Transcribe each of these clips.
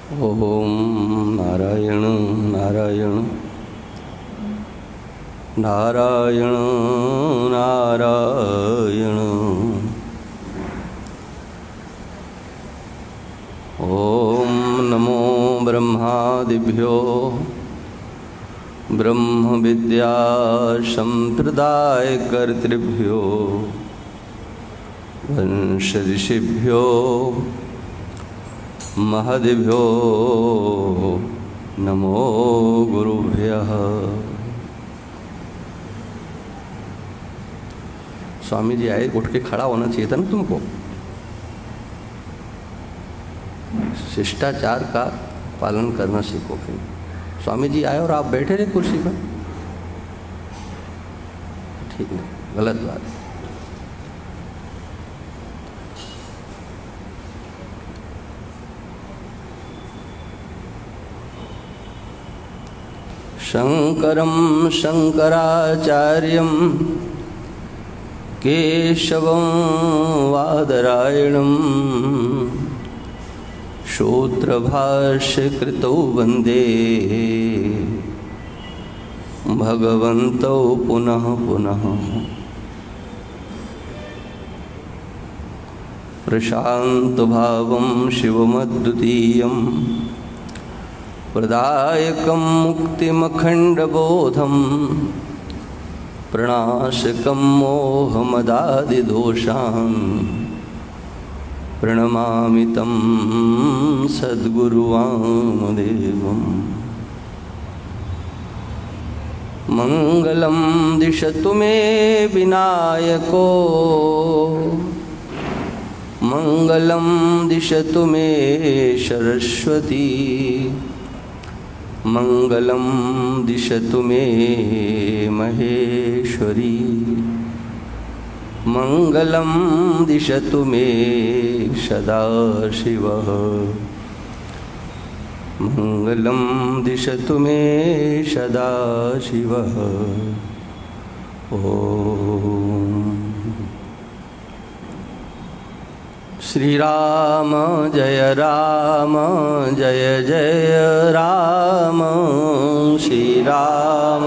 ओम नारायण नारायण नारायण नारायण। ओम नमो ब्रह्मादिभ्यो ब्रह्म विद्या संप्रदाय कर्तृभ्यो वंश ऋषिभ्यो महदिभ्यो नमो गुरुभ्यः। स्वामी जी आए, उठ के खड़ा होना चाहिए था ना तुमको। शिष्टाचार का पालन करना सीखो। फिर स्वामी जी आए और आप बैठे रहे कुर्सी पर, ठीक नहीं, गलत बात है। शंकरं शंकराचार्यं केशवं वादरायणं सूत्रभाष्यकृतौ वन्दे भगवन्तौ पुनः पुनः। प्रशान्तभावं शिवमद्वितीयं प्रदायकं मुक्तिमखण्डबोधं प्रणाशकं मोहमदादिदोषान् प्रणमामि तं सद्गुरुवामदेवम्। मङ्गलं दिशतु मे विनायको मङ्गलं दिशतु मे सरस्वती मंगलम दिशतु मे महेश्वरी मंगलम दिशतु मे सदाशिवः मंगलम दिशतु मे सदाशिवः। ओम श्री राम जय जय राम। श्री राम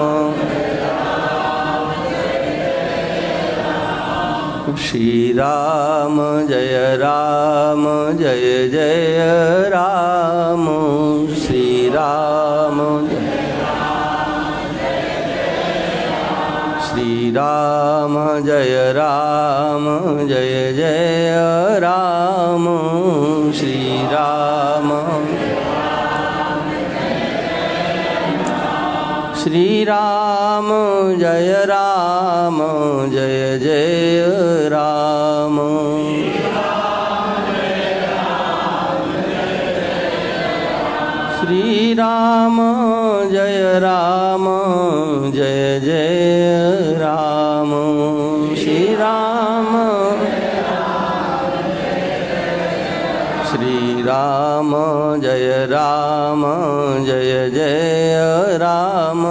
श्री राम जय जय राम। श्री राम श्री राम जय जय राम। श्री राम श्री राम जय जय राम। श्री राम जय जय राम। श्री राम श्री राम जय जय राम।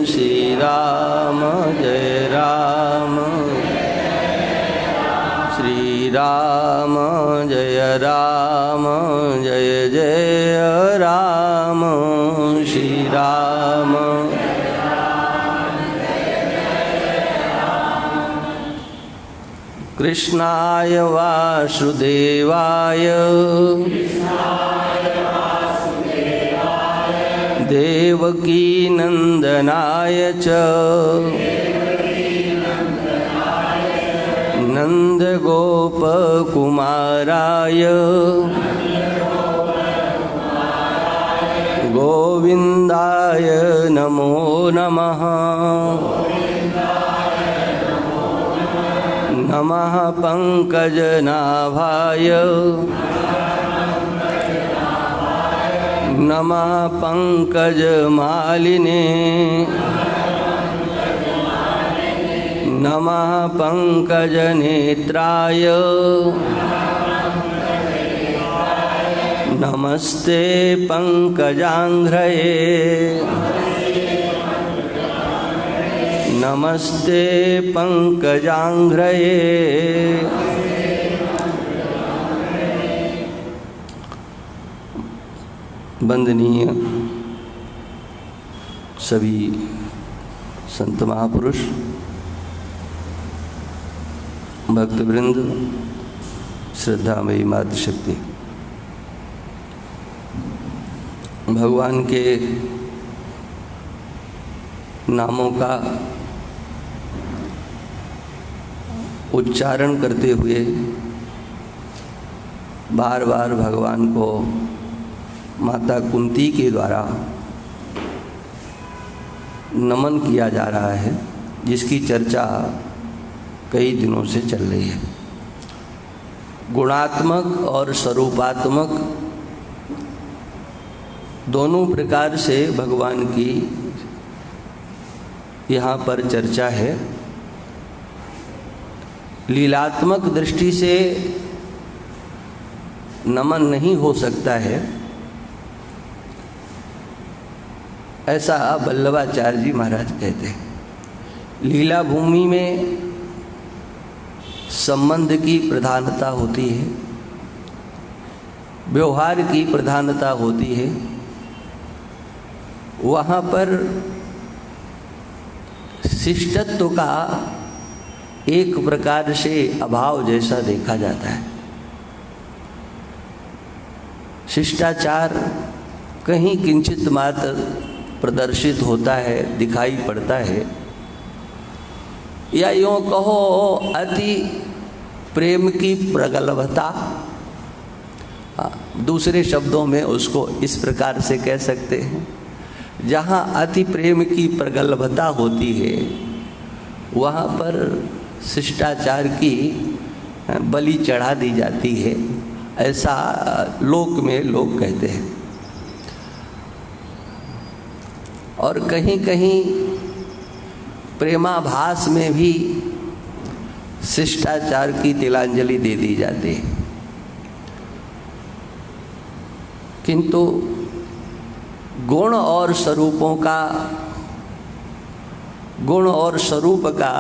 श्री राम जय श्री राम जय जय राम। श्री राम कृष्णाय वासुदेवाय देवकी नंदनाय च नंदगोपकुमाराय गोविंदाय नमो नमः। नमः पंकजनाभाय नमः पंकजमालिने नमः पंकजनेत्राय नमस्ते पंकजांघ्रये नमस्ते पंकजांघ्रये। वंदनीय सभी संत महापुरुष, भक्तवृंद, श्रद्धामयी मातृशक्ति, भगवान के नामों का उच्चारण करते हुए बार बार भगवान को माता कुंती के द्वारा नमन किया जा रहा है, जिसकी चर्चा कई दिनों से चल रही है। गुणात्मक और स्वरूपात्मक दोनों प्रकार से भगवान की यहाँ पर चर्चा है। लीलात्मक दृष्टि से नमन नहीं हो सकता है, ऐसा वल्लभाचार्य जी महाराज कहते हैं। लीला भूमि में संबंध की प्रधानता होती है, व्यवहार की प्रधानता होती है। वहाँ पर शिष्टत्व का एक प्रकार से अभाव जैसा देखा जाता है। शिष्टाचार कहीं किंचित मात्र प्रदर्शित होता है, दिखाई पड़ता है, या यूँ कहो अति प्रेम की प्रगल्भता। दूसरे शब्दों में उसको इस प्रकार से कह सकते हैं, जहाँ अति प्रेम की प्रगल्भता होती है वहाँ पर शिष्टाचार की बलि चढ़ा दी जाती है, ऐसा लोक में लोग कहते हैं। और कहीं कहीं प्रेमाभास में भी शिष्टाचार की तिलांजलि दे दी जाती है। किंतु गुण और स्वरूपों का, गुण और स्वरूप का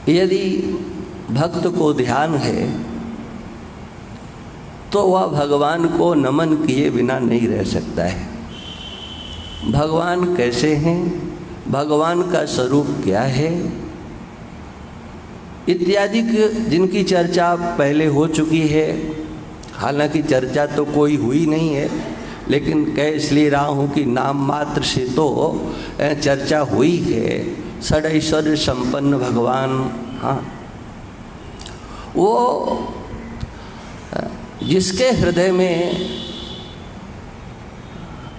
यदि भक्त को ध्यान है तो वह भगवान को नमन किए बिना नहीं रह सकता है। भगवान कैसे हैं, भगवान का स्वरूप क्या है, इत्यादि जिनकी चर्चा पहले हो चुकी है। हालांकि चर्चा तो कोई हुई नहीं है, लेकिन कह इसलिए रहा हूँ कि नाम मात्र से तो चर्चा हुई है। षडैश्वर्य संपन्न भगवान, हाँ, वो जिसके हृदय में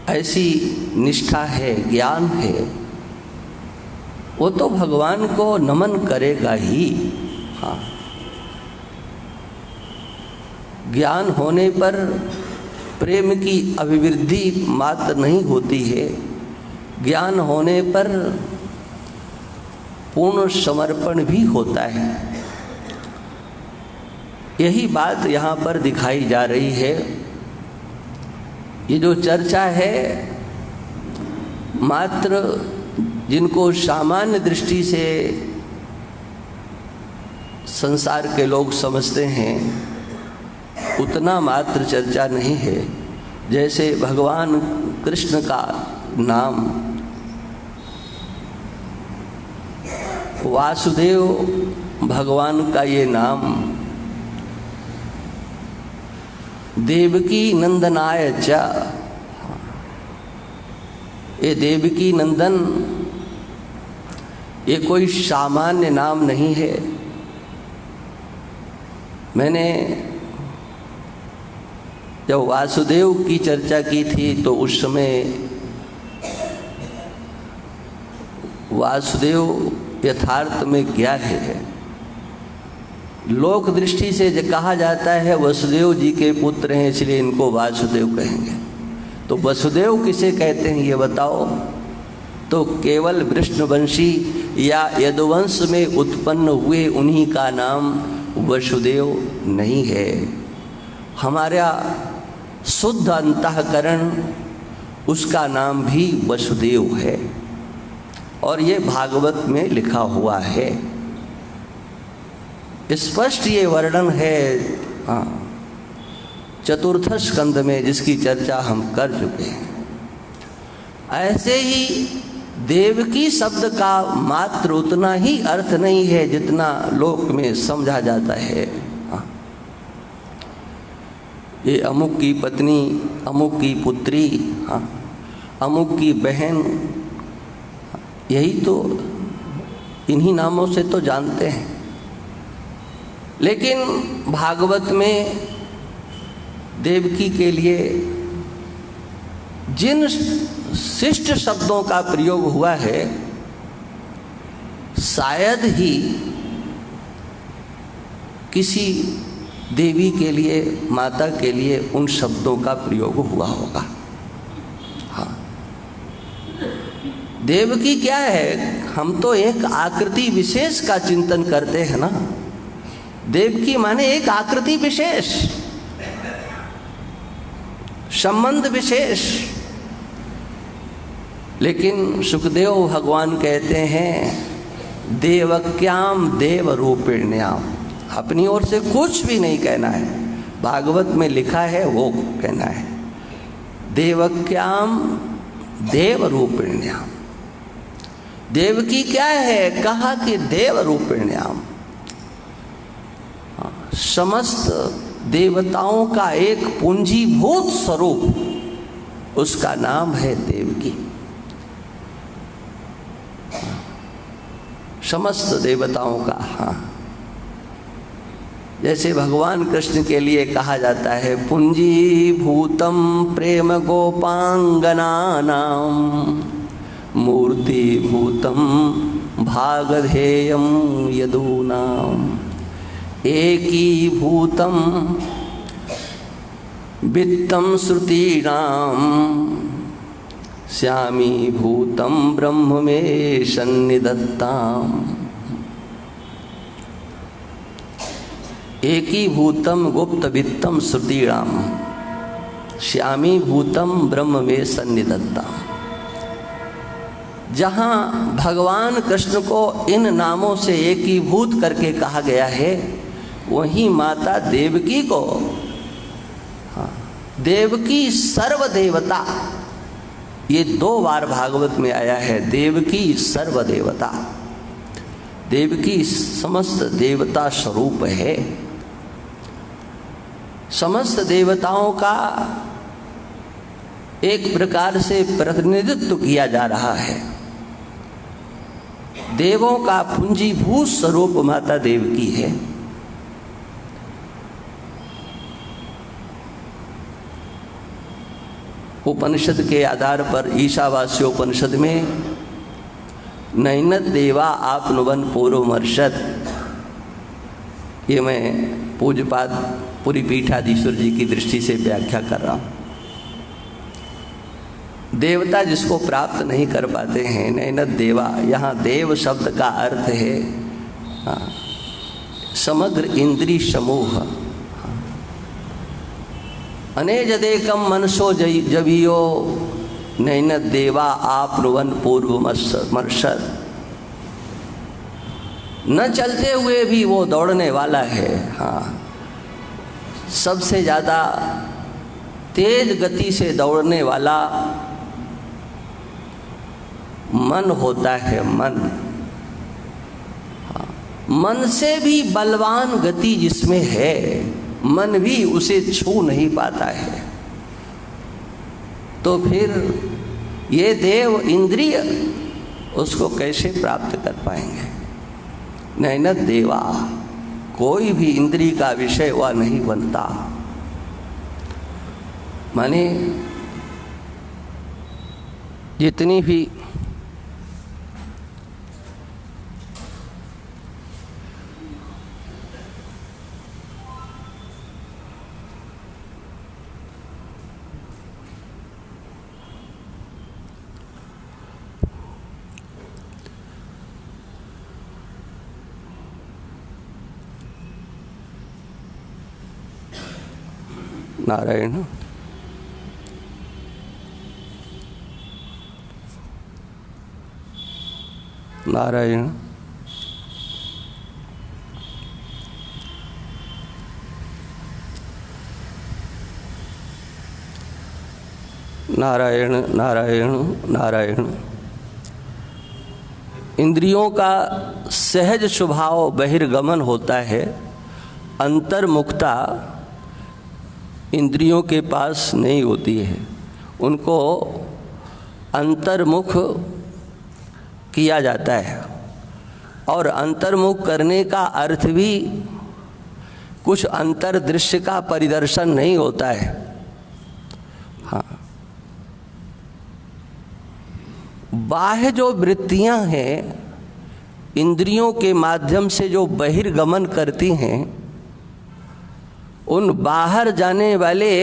ऐसी निष्ठा है, ज्ञान है, वो तो भगवान को नमन करेगा ही। हाँ, ज्ञान होने पर प्रेम की अभिवृद्धि मात्र नहीं होती है, ज्ञान होने पर पूर्ण समर्पण भी होता है। यही बात यहाँ पर दिखाई जा रही है। ये जो चर्चा है मात्र जिनको सामान्य दृष्टि से संसार के लोग समझते हैं उतना मात्र चर्चा नहीं है। जैसे भगवान कृष्ण का नाम वासुदेव, भगवान का ये नाम देवकी नंदनाय च, ये देवकी नंदन ये कोई सामान्य नाम नहीं है। मैंने जब वासुदेव की चर्चा की थी तो उस समय वासुदेव यथार्थ में क्या है, लोक दृष्टि से जो कहा जाता है वसुदेव जी के पुत्र हैं इसलिए इनको वासुदेव कहेंगे। तो वसुदेव किसे कहते हैं ये बताओ? तो केवल विष्णुवंशी या यदुवंश में उत्पन्न हुए उन्हीं का नाम वसुदेव नहीं है। हमारा शुद्ध अंतःकरण उसका नाम भी वसुदेव है और ये भागवत में लिखा हुआ है, स्पष्ट ये वर्णन है। हाँ, चतुर्थ स्कंद में जिसकी चर्चा हम कर चुके हैं। ऐसे ही देवकी शब्द का मात्र उतना ही अर्थ नहीं है जितना लोक में समझा जाता है। ये अमुक की पत्नी, अमुक की पुत्री, अमुक की बहन, यही तो, इन्हीं नामों से तो जानते हैं। लेकिन भागवत में देवकी के लिए जिन शिष्ट शब्दों का प्रयोग हुआ है, शायद ही किसी देवी के लिए, माता के लिए उन शब्दों का प्रयोग हुआ होगा। हाँ, देवकी क्या है? हम तो एक आकृति विशेष का चिंतन करते हैं ना। देवकी माने एक आकृति विशेष, संबंध विशेष। लेकिन सुखदेव भगवान कहते हैं देवक्याम देव रूपिण्याम, अपनी ओर से कुछ भी नहीं कहना है, भागवत में लिखा है वो कहना है। देवक्याम देव रूपिण्याम, देवकी क्या है? कहा कि देव रूपिण्याम, समस्त देवताओं का एक पूंजीभूत स्वरूप, उसका नाम है देवकी। समस्त देवताओं का। हाँ, जैसे भगवान कृष्ण के लिए कहा जाता है पुंजीभूतम प्रेम गोपांगनानाम मूर्तिभूतम भागधेयम यदूनाम एकीभूतम वित्तम श्रुतीनाम श्यामीभूतम ब्रह्म में सन्निधत्ताम। एकीभूतम गुप्त वित्तम श्रुतीनाम श्यामीभूतम ब्रह्म में सन्निधत्ताम। जहाँ भगवान कृष्ण को इन नामों से एकीभूत करके कहा गया है, वहीं माता देवकी को देवकी सर्वदेवता, ये 2 बार भागवत में आया है। देवकी सर्वदेवता, देवकी समस्त देवता स्वरूप है। समस्त देवताओं का एक प्रकार से प्रतिनिधित्व किया जा रहा है। देवों का पूंजीभूत स्वरूप माता देवकी है। उपनिषद के आधार पर ईशावास्योपनिषद में नैनद देवा आपनुवन पूर्वमर्षद, ये मैं पूज्यपाद पूरी पीठाधीश्वर जी की दृष्टि से व्याख्या कर रहा हूँ। देवता जिसको प्राप्त नहीं कर पाते हैं, नैनद देवा, यहाँ देव शब्द का अर्थ है समग्र इंद्रिय समूह। अनेजदेकम मनसो जवियो नैनद देवा आपनुवन पूर्वमर्षद। न चलते हुए भी वो दौड़ने वाला है। हाँ, सबसे ज़्यादा तेज गति से दौड़ने वाला मन होता है। मन, हाँ, मन से भी बलवान गति जिसमें है, मन भी उसे छू नहीं पाता है। तो फिर ये देव इंद्रिय उसको कैसे प्राप्त कर पाएंगे? नैनद देवा, कोई भी इंद्रिय का विषय वह नहीं बनता। माने जितनी भी नारायण, नारायण, नारायण नारायण नारायण। इंद्रियों का सहज स्वभाव बहिर्गमन होता है, अंतर्मुखता इंद्रियों के पास नहीं होती है। उनको अंतर्मुख किया जाता है, और अंतर्मुख करने का अर्थ भी कुछ अंतर्दृश्य का परिदर्शन नहीं होता है। हाँ, बाह्य जो वृत्तियां हैं इंद्रियों के माध्यम से जो बहिर्गमन करती हैं, उन बाहर जाने वाले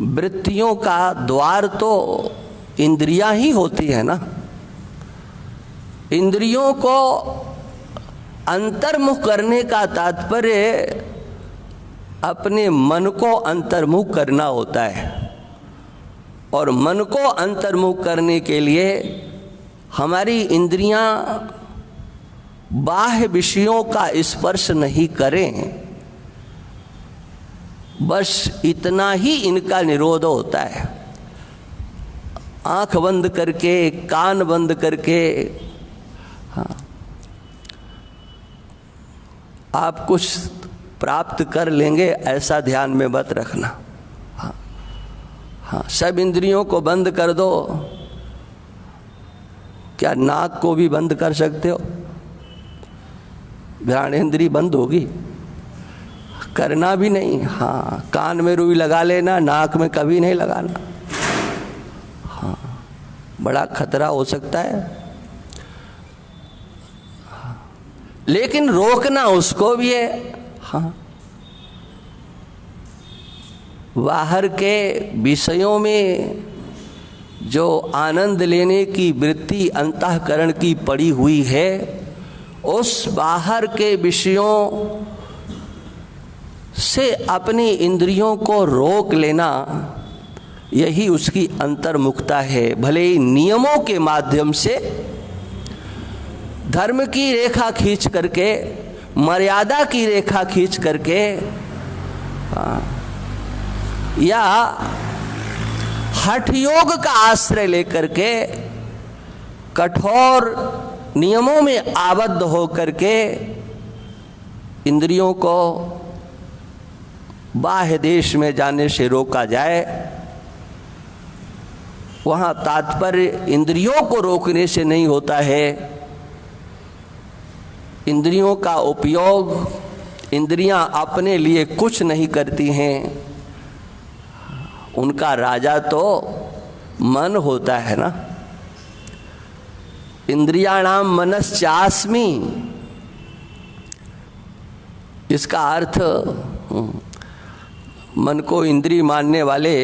वृत्तियों का द्वार तो इंद्रियां ही होती है ना। इंद्रियों को अंतर्मुख करने का तात्पर्य अपने मन को अंतर्मुख करना होता है, और मन को अंतर्मुख करने के लिए हमारी इंद्रियां बाह्य विषयों का स्पर्श नहीं करें, बस इतना ही इनका निरोध होता है। आंख बंद करके, कान बंद करके, हाँ, आप कुछ प्राप्त कर लेंगे ऐसा ध्यान में मत रखना। हाँ हाँ, सब इंद्रियों को बंद कर दो। क्या नाक को भी बंद कर सकते हो? घ्राणेंद्री बंद होगी, करना भी नहीं। हाँ, कान में रुई लगा लेना, नाक में कभी नहीं लगाना। हाँ, बड़ा खतरा हो सकता है। हाँ, लेकिन रोकना उसको भी है। हाँ, बाहर के विषयों में जो आनंद लेने की वृत्ति अंतःकरण की पड़ी हुई है, उस बाहर के विषयों से अपनी इंद्रियों को रोक लेना, यही उसकी अंतर्मुखता है। भले ही नियमों के माध्यम से धर्म की रेखा खींच करके, मर्यादा की रेखा खींच करके, या हठ योग का आश्रय लेकर के कठोर नियमों में आबद्ध होकर के इंद्रियों को बाह्य देश में जाने से रोका जाए। वहाँ तात्पर्य इंद्रियों को रोकने से नहीं होता है। इंद्रियों का उपयोग, इंद्रियां अपने लिए कुछ नहीं करती हैं, उनका राजा तो मन होता है ना। इंद्रियाणाम मनश्चास्मि, इसका अर्थ मन को इंद्रिय मानने वाले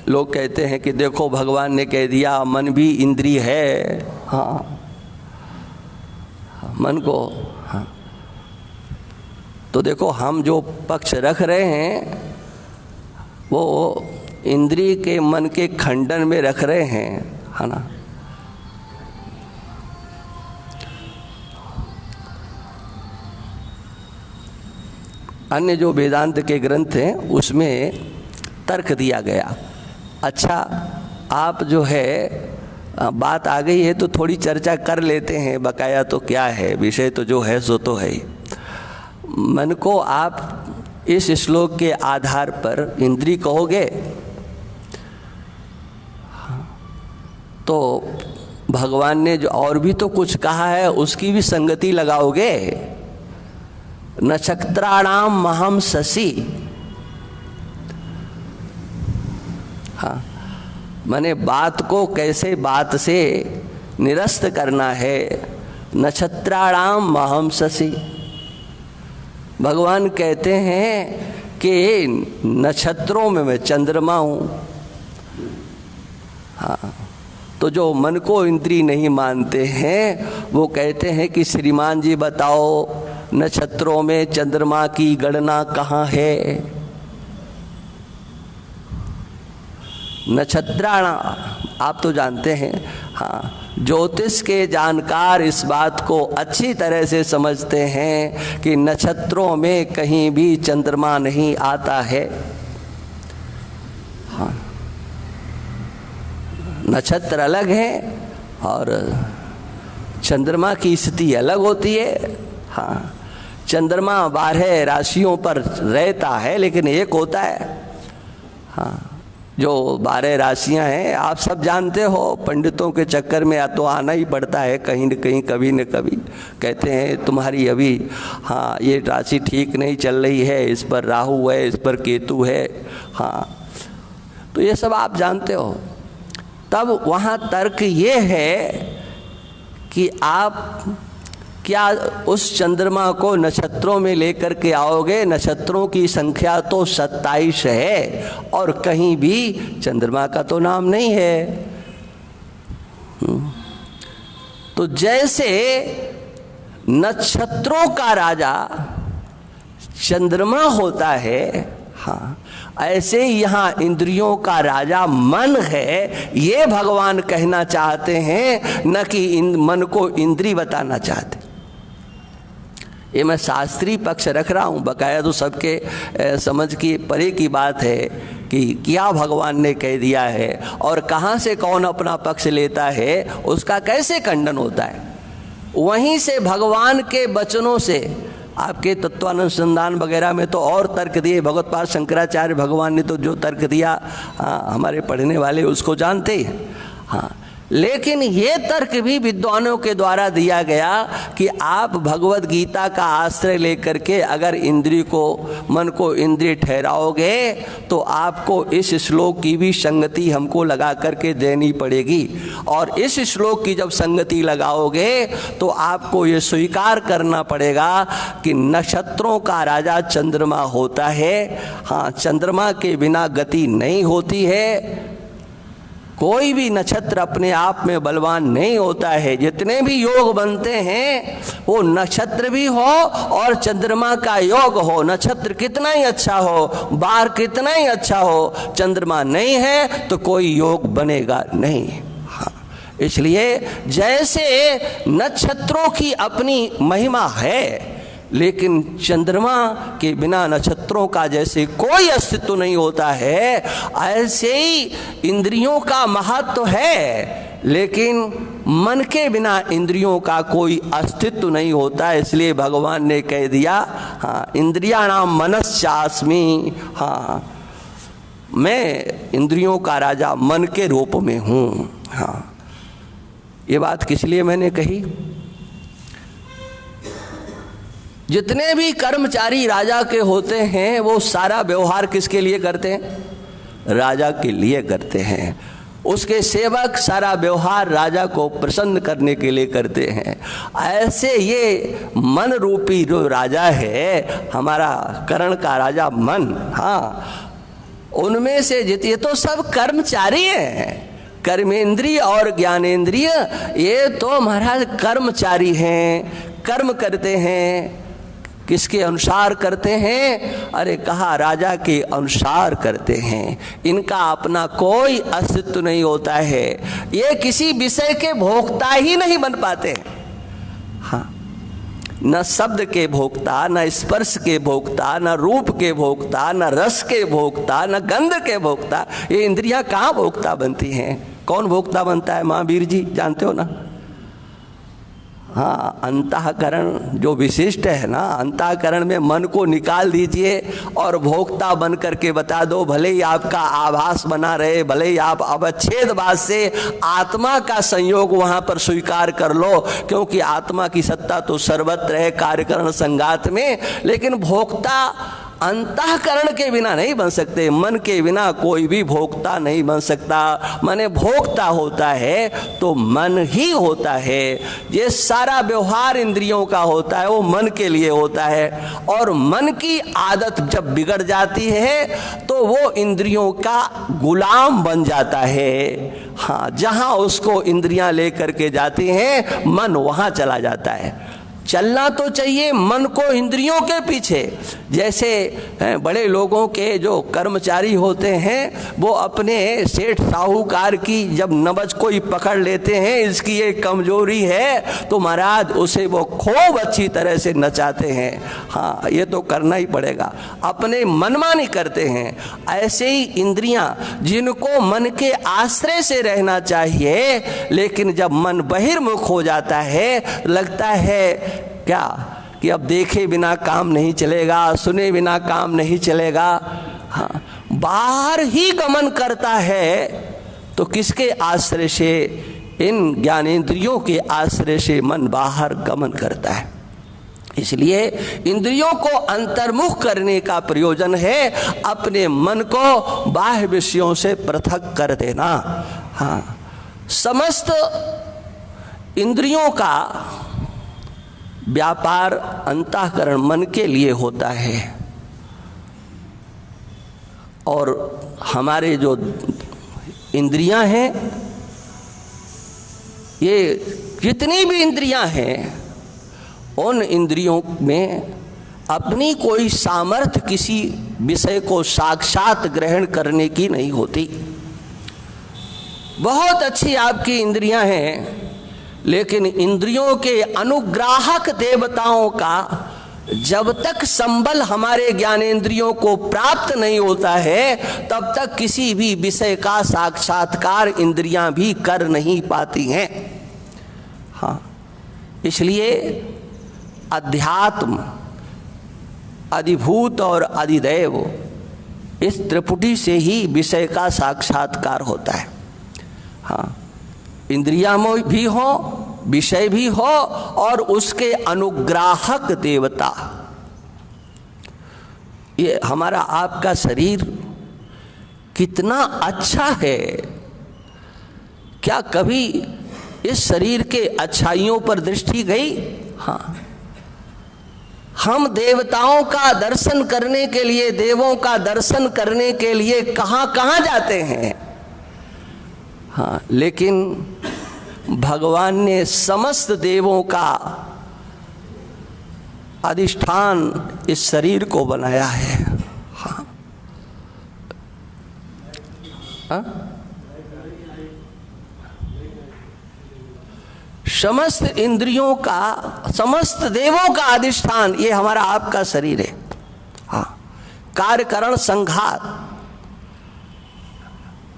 लोग कहते हैं कि देखो भगवान ने कह दिया मन भी इंद्रिय है। हाँ, मन को, हाँ, तो देखो हम जो पक्ष रख रहे हैं वो इंद्रिय के मन के खंडन में रख रहे हैं, है ना। अन्य जो वेदांत के ग्रंथ हैं उसमें तर्क दिया गया। अच्छा, आप जो है बात आ गई है तो थोड़ी चर्चा कर लेते हैं। बकाया तो क्या है, विषय तो जो है सो तो है ही। मन को आप इस श्लोक के आधार पर इंद्रिय कहोगे तो भगवान ने जो और भी तो कुछ कहा है उसकी भी संगति लगाओगे। नक्षत्राणाम महम शशि, हाँ, माने बात को कैसे बात से निरस्त करना है। नक्षत्राणाम महम शशि, भगवान कहते हैं कि नक्षत्रों में मैं चंद्रमा हूँ। हाँ, तो जो मन को इंद्रिय नहीं मानते हैं वो कहते हैं कि श्रीमान जी बताओ नक्षत्रों में चंद्रमा की गणना कहाँ है। नक्षत्राणा आप तो जानते हैं, हाँ, ज्योतिष के जानकार इस बात को अच्छी तरह से समझते हैं कि नक्षत्रों में कहीं भी चंद्रमा नहीं आता है। हाँ, नक्षत्र अलग हैं और चंद्रमा की स्थिति अलग होती है। हाँ, चंद्रमा 12 राशियों पर रहता है लेकिन एक होता है। हाँ, जो 12 राशियां हैं आप सब जानते हो, पंडितों के चक्कर में या तो आना ही पड़ता है कहीं न कहीं, कभी न कभी कहते हैं तुम्हारी अभी हाँ ये राशि ठीक नहीं चल रही है, इस पर राहु है, इस पर केतु है। हाँ, तो ये सब आप जानते हो। तब वहाँ तर्क ये है कि आप क्या उस चंद्रमा को नक्षत्रों में लेकर के आओगे? नक्षत्रों की संख्या तो 27 है और कहीं भी चंद्रमा का तो नाम नहीं है। तो जैसे नक्षत्रों का राजा चंद्रमा होता है, हाँ, ऐसे ही यहाँ इंद्रियों का राजा मन है, ये भगवान कहना चाहते हैं, न कि मन को इंद्री बताना चाहते। ये मैं शास्त्रीय पक्ष रख रहा हूँ, बकाया तो सबके समझ की परे की बात है कि क्या भगवान ने कह दिया है और कहाँ से कौन अपना पक्ष लेता है, उसका कैसे खंडन होता है। वहीं से भगवान के वचनों से आपके तत्वानुसंधान वगैरह में तो और तर्क दिए, भगवत्पाद शंकराचार्य भगवान ने तो जो तर्क दिया, हमारे पढ़ने वाले उसको जानते हैं। हाँ, लेकिन ये तर्क भी विद्वानों के द्वारा दिया गया कि आप भगवत गीता का आश्रय लेकर के अगर इंद्रिय को, मन को इंद्रिय ठहराओगे तो आपको इस श्लोक की भी संगति हमको लगा करके देनी पड़ेगी। और इस श्लोक की जब संगति लगाओगे तो आपको ये स्वीकार करना पड़ेगा कि नक्षत्रों का राजा चंद्रमा होता है। हाँ, चंद्रमा के बिना गति नहीं होती है। कोई भी नक्षत्र अपने आप में बलवान नहीं होता है। जितने भी योग बनते हैं वो नक्षत्र भी हो और चंद्रमा का योग हो। नक्षत्र कितना ही अच्छा हो, बार कितना ही अच्छा हो, चंद्रमा नहीं है तो कोई योग बनेगा नहीं। हाँ, इसलिए जैसे नक्षत्रों की अपनी महिमा है, लेकिन चंद्रमा के बिना नक्षत्रों का जैसे कोई अस्तित्व नहीं होता है, ऐसे ही इंद्रियों का महत्व है, लेकिन मन के बिना इंद्रियों का कोई अस्तित्व नहीं होता। इसलिए भगवान ने कह दिया, हाँ, इंद्रियाणाम मनश्चास्मि, हाँ, मैं इंद्रियों का राजा मन के रूप में हूँ। हाँ, ये बात किस लिए मैंने कही? जितने भी कर्मचारी राजा के होते हैं वो सारा व्यवहार किसके लिए करते हैं? राजा के लिए करते हैं। उसके सेवक सारा व्यवहार राजा को प्रसन्न करने के लिए करते हैं। ऐसे ये मन रूपी जो राजा है, हमारा करण का राजा मन, हाँ, उनमें से ये तो सब कर्मचारी हैं। कर्मेंद्रिय और ज्ञानेंद्रिय ये तो महाराज कर्मचारी हैं, कर्म करते हैं। किसके अनुसार करते हैं? अरे कहा राजा के अनुसार करते हैं। इनका अपना कोई अस्तित्व नहीं होता है। ये किसी विषय के भोक्ता ही नहीं बन पाते। हाँ, न शब्द के भोक्ता, न स्पर्श के भोक्ता, न रूप के भोक्ता, न रस के भोक्ता, न गंध के भोक्ता। ये इंद्रियां कहाँ भोक्ता बनती हैं? कौन भोक्ता बनता है? महावीर जी जानते हो ना। हाँ, अंतःकरण जो विशिष्ट है ना, अंतःकरण में मन को निकाल दीजिए और भोक्ता बन करके बता दो। भले ही आपका आभास बना रहे, भले ही आप अवच्छेदवाद से आत्मा का संयोग वहाँ पर स्वीकार कर लो, क्योंकि आत्मा की सत्ता तो सर्वत्र है कार्यकरण संघात में, लेकिन भोक्ता अंतःकरण के बिना नहीं बन सकते। मन के बिना कोई भी भोक्ता नहीं बन सकता। माने भोक्ता होता है तो मन ही होता है। ये सारा व्यवहार इंद्रियों का होता है, वो मन के लिए होता है। और मन की आदत जब बिगड़ जाती है तो वो इंद्रियों का गुलाम बन जाता है। हाँ, जहाँ उसको इंद्रियां लेकर के जाती हैं मन वहाँ चला जाता है। चलना तो चाहिए मन को इंद्रियों के पीछे। जैसे बड़े लोगों के जो कर्मचारी होते हैं वो अपने सेठ साहूकार की जब नब्ज कोई पकड़ लेते हैं, इसकी ये कमजोरी है, तो महाराज उसे वो खूब अच्छी तरह से नचाते हैं। हाँ, ये तो करना ही पड़ेगा, अपने मनमानी करते हैं। ऐसे ही इंद्रियां जिनको मन के आश्रय से रहना चाहिए, लेकिन जब मन बहिर्मुख हो जाता है लगता है क्या कि अब देखे बिना काम नहीं चलेगा, सुने बिना काम नहीं चलेगा। हाँ, बाहर ही गमन करता है तो किसके आश्रय से? इन ज्ञानेंद्रियों के आश्रय से मन बाहर गमन करता है। इसलिए इंद्रियों को अंतर्मुख करने का प्रयोजन है अपने मन को बाह्य विषयों से पृथक कर देना। हाँ, समस्त इंद्रियों का व्यापार अंतःकरण मन के लिए होता है, और हमारे जो इंद्रियां हैं, ये जितनी भी इंद्रियां हैं, उन इंद्रियों में अपनी कोई सामर्थ्य किसी विषय को साक्षात ग्रहण करने की नहीं होती। बहुत अच्छी आपकी इंद्रियां हैं, लेकिन इंद्रियों के अनुग्राहक देवताओं का जब तक संबल हमारे ज्ञानेंद्रियों को प्राप्त नहीं होता है, तब तक किसी भी विषय का साक्षात्कार इंद्रियां भी कर नहीं पाती हैं। हाँ, इसलिए अध्यात्म, अधिभूत और अधिदैव, इस त्रिपुटी से ही विषय का साक्षात्कार होता है। हाँ, इंद्रियां भी हो, विषय भी हो, और उसके अनुग्राहक देवता। ये हमारा आपका शरीर कितना अच्छा है, क्या कभी इस शरीर के अच्छाइयों पर दृष्टि गई? हाँ, हम देवताओं का दर्शन करने के लिए, देवों का दर्शन करने के लिए कहाँ कहाँ जाते हैं। हाँ, लेकिन भगवान ने समस्त देवों का अधिष्ठान इस शरीर को बनाया है। हाँ, हाँ? समस्त इंद्रियों का, समस्त देवों का अधिष्ठान ये हमारा आपका शरीर है। हाँ, कार्यकरण संघात,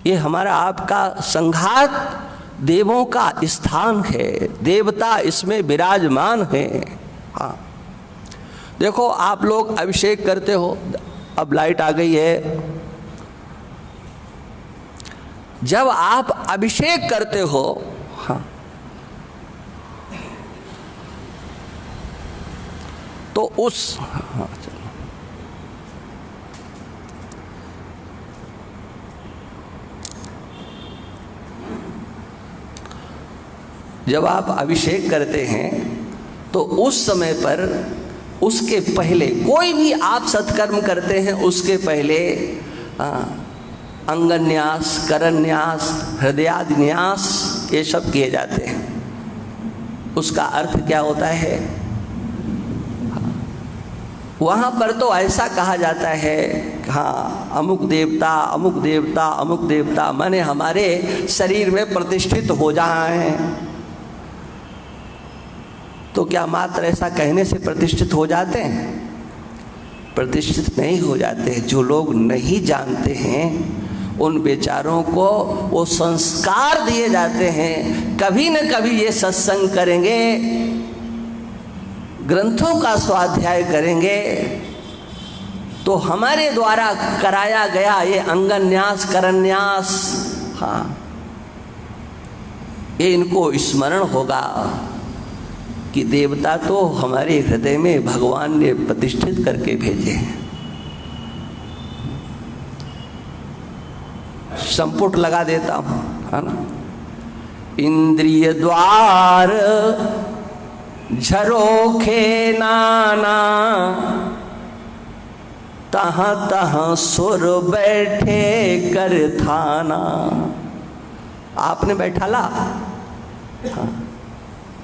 ये हमारा आपका संघात देवों का स्थान है, देवता इसमें विराजमान है। हाँ, देखो आप लोग अभिषेक करते हो, अब लाइट आ गई है, जब आप अभिषेक करते हो, हाँ, तो उस, हाँ, जब आप अभिषेक करते हैं तो उस समय पर, उसके पहले कोई भी आप सत्कर्म करते हैं, उसके पहले अंगन्यास, करन्यास, हृदयादिन्यास, ये सब किए जाते हैं। उसका अर्थ क्या होता है? वहाँ पर तो ऐसा कहा जाता है, हाँ, अमुक देवता, अमुक देवता, अमुक देवता, माने हमारे शरीर में प्रतिष्ठित हो जाए। तो क्या मात्र ऐसा कहने से प्रतिष्ठित हो जाते हैं? प्रतिष्ठित नहीं हो जाते। जो लोग नहीं जानते हैं उन बेचारों को वो संस्कार दिए जाते हैं, कभी न कभी ये सत्संग करेंगे, ग्रंथों का स्वाध्याय करेंगे, तो हमारे द्वारा कराया गया ये अंगन्यास, करन्यास, हाँ, ये इनको स्मरण होगा कि देवता तो हमारे हृदय में भगवान ने प्रतिष्ठित करके भेजे हैं। संपुट लगा देता हूं, है ना? इंद्रिय द्वार झरोखे नाना, तहाँ तहाँ सुर बैठे कर थाना। आपने बैठाला? हाँ,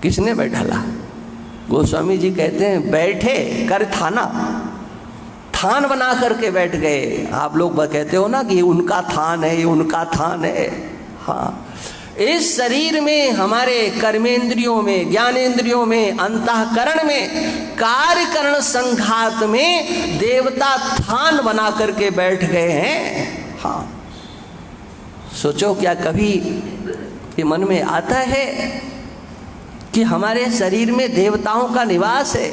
किसने बैठाला? गोस्वामी जी कहते हैं बैठे कर थाना, थान बना करके बैठ गए। आप लोग कहते हो ना कि उनका थान है, ये उनका थान है। हाँ, इस शरीर में, हमारे कर्मेंद्रियों में, ज्ञानेंद्रियों में, अंतःकरण में, कार्यकरण संघात में देवता थान बना करके बैठ गए हैं। हाँ, सोचो क्या कभी ये मन में आता है कि हमारे शरीर में देवताओं का निवास है?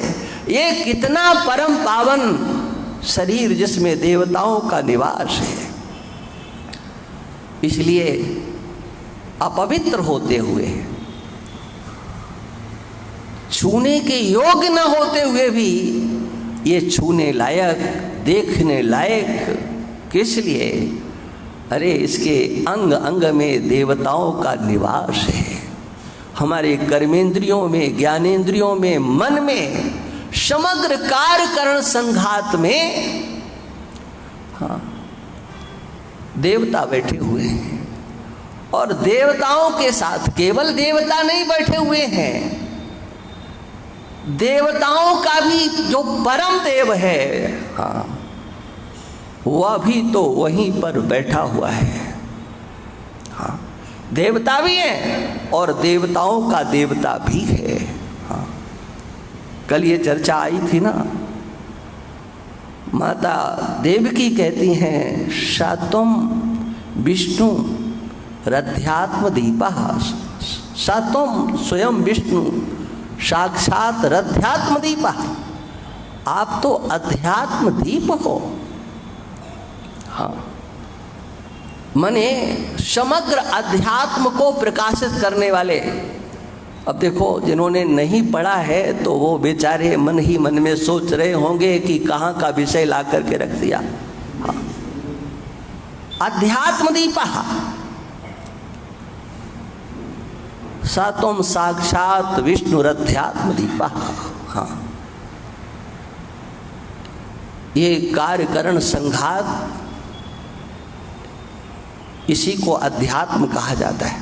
ये कितना परम पावन शरीर जिसमें देवताओं का निवास है। इसलिए अपवित्र होते हुए, छूने के योग्य न होते हुए भी ये छूने लायक, देखने लायक किस लिए? अरे इसके अंग अंग में देवताओं का निवास है। हमारे कर्मेंद्रियों में, ज्ञानेंद्रियों में, मन में, समग्र कार्यकरण संघात में, हाँ, देवता बैठे हुए हैं। और देवताओं के साथ केवल देवता नहीं बैठे हुए हैं, देवताओं का भी जो परम देव है, हाँ, वह भी तो वहीं पर बैठा हुआ है। हाँ, देवता भी है और देवताओं का देवता भी है। हाँ, कल ये चर्चा आई थी ना, माता देवकी कहती हैं सात्वम विष्णु रध्यात्म दीपः, सात्वम स्वयं विष्णु साक्षात रध्यात्म दीपः। आप तो अध्यात्म दीप हो। हाँ, मने समग्र अध्यात्म को प्रकाशित करने वाले। अब देखो, जिन्होंने नहीं पढ़ा है तो वो बेचारे मन ही मन में सोच रहे होंगे कि कहाँ का विषय ला करके रख दिया। हाँ, अध्यात्म दीपः, सात्वम साक्षात विष्णुरध्यात्म दीपः। हाँ, ये कार्यकरण संघात, इसी को अध्यात्म कहा जाता है।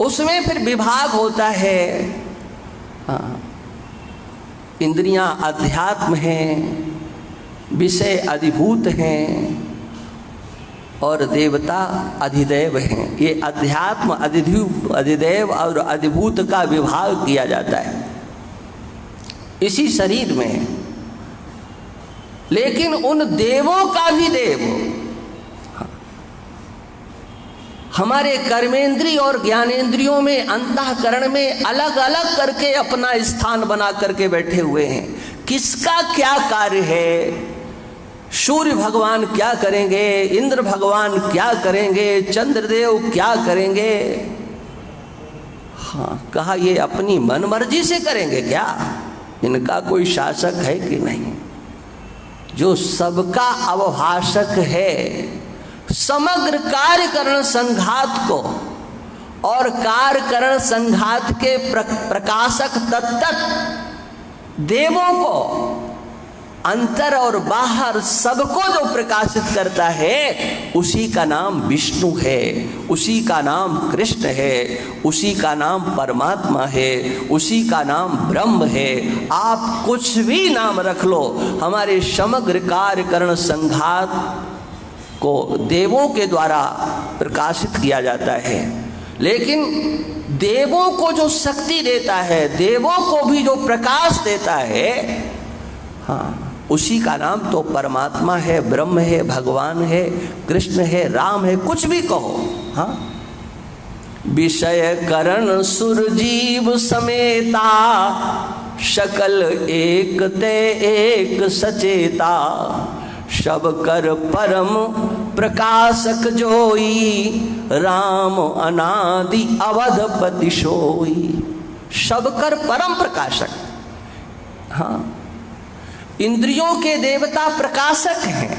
उसमें फिर विभाग होता है। हाँ, इंद्रियां अध्यात्म हैं, विषय अधिभूत हैं और देवता अधिदैव हैं। ये अध्यात्म, अधिदैव और अधिभूत का विभाग किया जाता है इसी शरीर में। लेकिन उन देवों का भी देव हमारे कर्मेंद्रिय और ज्ञानेंद्रियों में, अंतःकरण में अलग अलग करके अपना स्थान बना करके बैठे हुए हैं। किसका क्या कार्य है? सूर्य भगवान क्या करेंगे, इंद्र भगवान क्या करेंगे, चंद्रदेव क्या करेंगे? हाँ, कहा ये अपनी मन मर्जी से करेंगे क्या? इनका कोई शासक है कि नहीं? जो सबका अवभाषक है, समग्र कार्यकरण संघात को और कार्यकरण संघात के प्रकाशक तत्त देवों को, अंतर और बाहर सबको जो प्रकाशित करता है, उसी का नाम विष्णु है, उसी का नाम कृष्ण है, उसी का नाम परमात्मा है, उसी का नाम ब्रह्म है। आप कुछ भी नाम रख लो, हमारे समग्र कार्यकरण संघात को देवों के द्वारा प्रकाशित किया जाता है। लेकिन देवों को जो शक्ति देता है, देवों को भी जो प्रकाश देता है, हाँ, उसी का नाम तो परमात्मा है, ब्रह्म है, भगवान है, कृष्ण है, राम है, कुछ भी कहो। हाँ, विषय करण सुरजीव समेता, सकल एक ते एक सचेता, सब कर परम प्रकाशक जोई, राम अनादि अवधपति सोई। सब कर परम प्रकाशक। हाँ, इंद्रियों के देवता प्रकाशक हैं।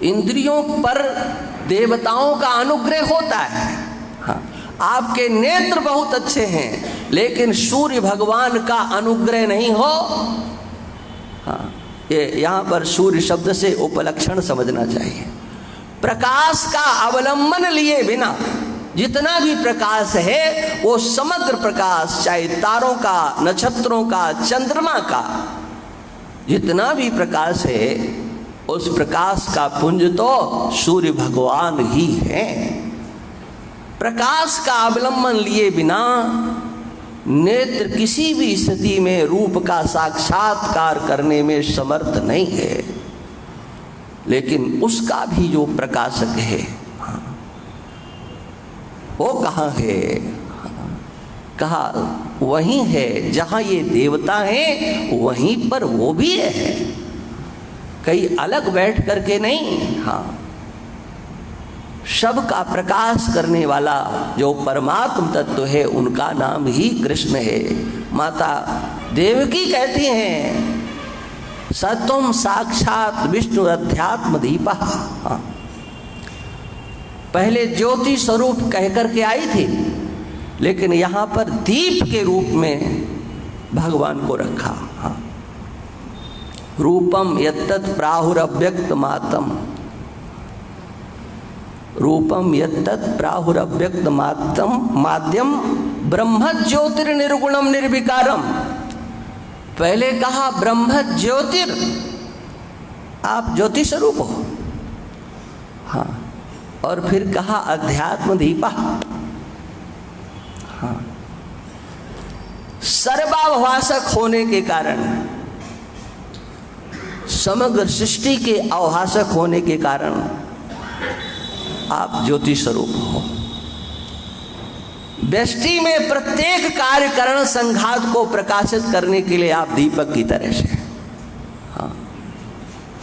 इंद्रियों पर देवताओं का अनुग्रह होता है। हाँ, आपके नेत्र बहुत अच्छे हैं, लेकिन सूर्य भगवान का अनुग्रह नहीं हो। हाँ, ये यहाँ पर सूर्य शब्द से उपलक्षण समझना चाहिए। प्रकाश का अवलंबन लिए बिना जितना भी प्रकाश है वो समग्र प्रकाश, चाहे तारों का, नक्षत्रों का, चंद्रमा का, जितना भी प्रकाश है उस प्रकाश का पुंज तो सूर्य भगवान ही है। प्रकाश का अवलंबन लिए बिना नेत्र किसी भी स्थिति में रूप का साक्षात्कार करने में समर्थ नहीं है, लेकिन उसका भी जो प्रकाशक है वो कहाँ है? कहा वहीं है जहाँ ये देवता हैं, वहीं पर वो भी है, कहीं अलग बैठ करके नहीं। हाँ, सबका प्रकाश करने वाला जो परमात्म तत्व है उनका नाम ही कृष्ण है। माता देवकी कहती हैं सत्वम साक्षात विष्णु अध्यात्म दीपा। हाँ, पहले ज्योति स्वरूप कहकर के आई थी, लेकिन यहाँ पर दीप के रूप में भगवान को रखा। हाँ, रूपम यत्तत् प्राहुरव्यक्त मातम, रूपम यत्तत् प्राहुरव्यक्त मातम माध्यम ब्रह्म ज्योतिर्निर्गुणम निर्विकारम। पहले कहा ब्रह्म ज्योतिर, आप ज्योति स्वरूप हो। हाँ, और फिर कहा अध्यात्म दीपा। हाँ, सर्वाभाषक होने के कारण, समग्र सृष्टि के आभाषक होने के कारण आप ज्योति स्वरूप हो। व्यष्टि में प्रत्येक कार्य कारण संघात को प्रकाशित करने के लिए आप दीपक की तरह से। हाँ,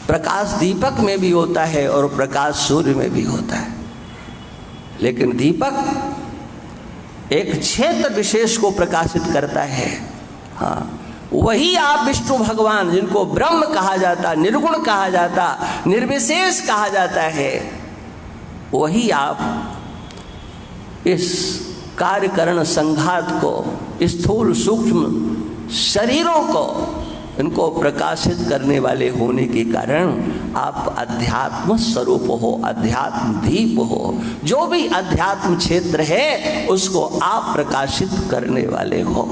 प्रकाश दीपक में भी होता है और प्रकाश सूर्य में भी होता है, लेकिन दीपक एक क्षेत्र विशेष को प्रकाशित करता है। हाँ, वही आप विष्णु भगवान, जिनको ब्रह्म कहा जाता, निर्गुण कहा जाता, निर्विशेष कहा जाता है, वही आप इस कार्यकरण संघात को, स्थूल सूक्ष्म शरीरों को, इनको प्रकाशित करने वाले होने के कारण आप अध्यात्म स्वरूप हो, अध्यात्म दीप हो। जो भी अध्यात्म क्षेत्र है उसको आप प्रकाशित करने वाले हो।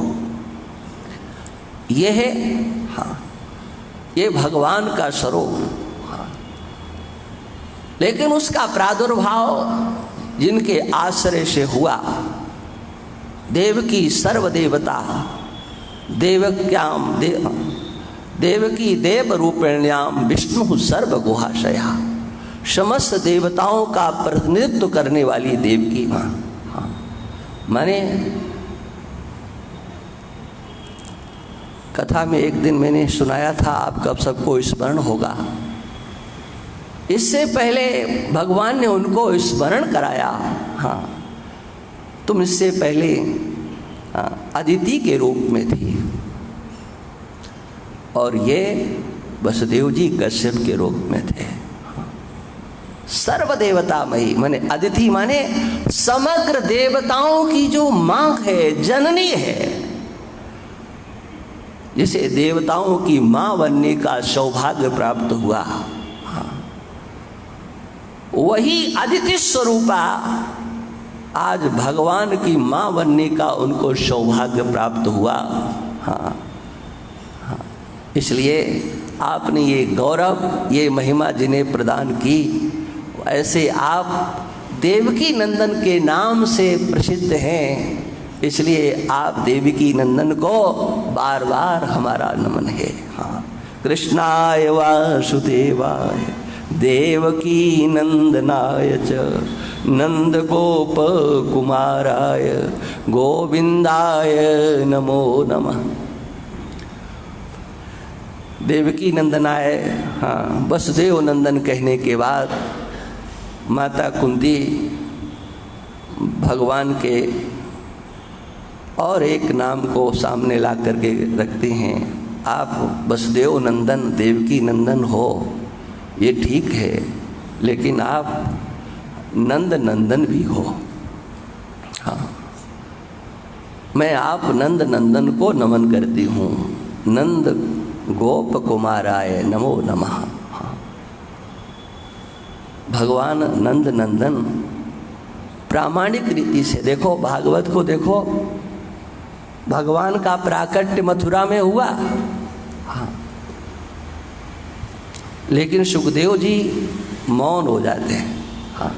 ये है, हाँ, ये भगवान का स्वरूप। लेकिन उसका प्रादुर्भाव जिनके आश्रय से हुआ, देवकी सर्वदेवता देवक्याम देवकी देव रूपिण्याम विष्णु सर्वगुहाशया, समस्त देवताओं का प्रतिनिधित्व करने वाली देवकी माँ। हाँ, माने कथा में एक दिन मैंने सुनाया था, आपका सबको स्मरण होगा। इससे पहले भगवान ने उनको स्मरण कराया। हाँ, तुम इससे पहले अदिति के रूप में थी और ये वसुदेव जी कश्यप के रूप में थे। सर्वदेवतामयी माने अदिति माने समग्र देवताओं की जो माँ है, जननी है, जिसे देवताओं की माँ बनने का सौभाग्य प्राप्त हुआ। वही अदिति स्वरूपा आज भगवान की माँ बनने का उनको सौभाग्य प्राप्त हुआ। हाँ, हाँ, इसलिए आपने ये गौरव, ये महिमा जिन्हें प्रदान की, ऐसे आप देवकी नंदन के नाम से प्रसिद्ध हैं, इसलिए आप देवकी नंदन को बार बार हमारा नमन है। हाँ, कृष्णाय वासुदेवाय देवकी नंदनाय च नंद गोप कुमाराय गोविंदाय नमो नमः। देवकी नंदनाय, हाँ, वसुदेव नंदन कहने के बाद माता कुंती भगवान के और एक नाम को सामने ला करके रखते हैं। आप वसुदेव नंदन, देवकी नंदन हो, ये ठीक है, लेकिन आप नंद नंदन भी हो। हाँ, मैं आप नंद नंदन को नमन करती हूँ। नंद गोप कुमाराय नमो नमः। हाँ, भगवान नंद नंदन प्रामाणिक रीति से देखो, भागवत को देखो, भगवान का प्राकट्य मथुरा में हुआ, हाँ, लेकिन सुखदेव जी मौन हो जाते हैं, हाँ,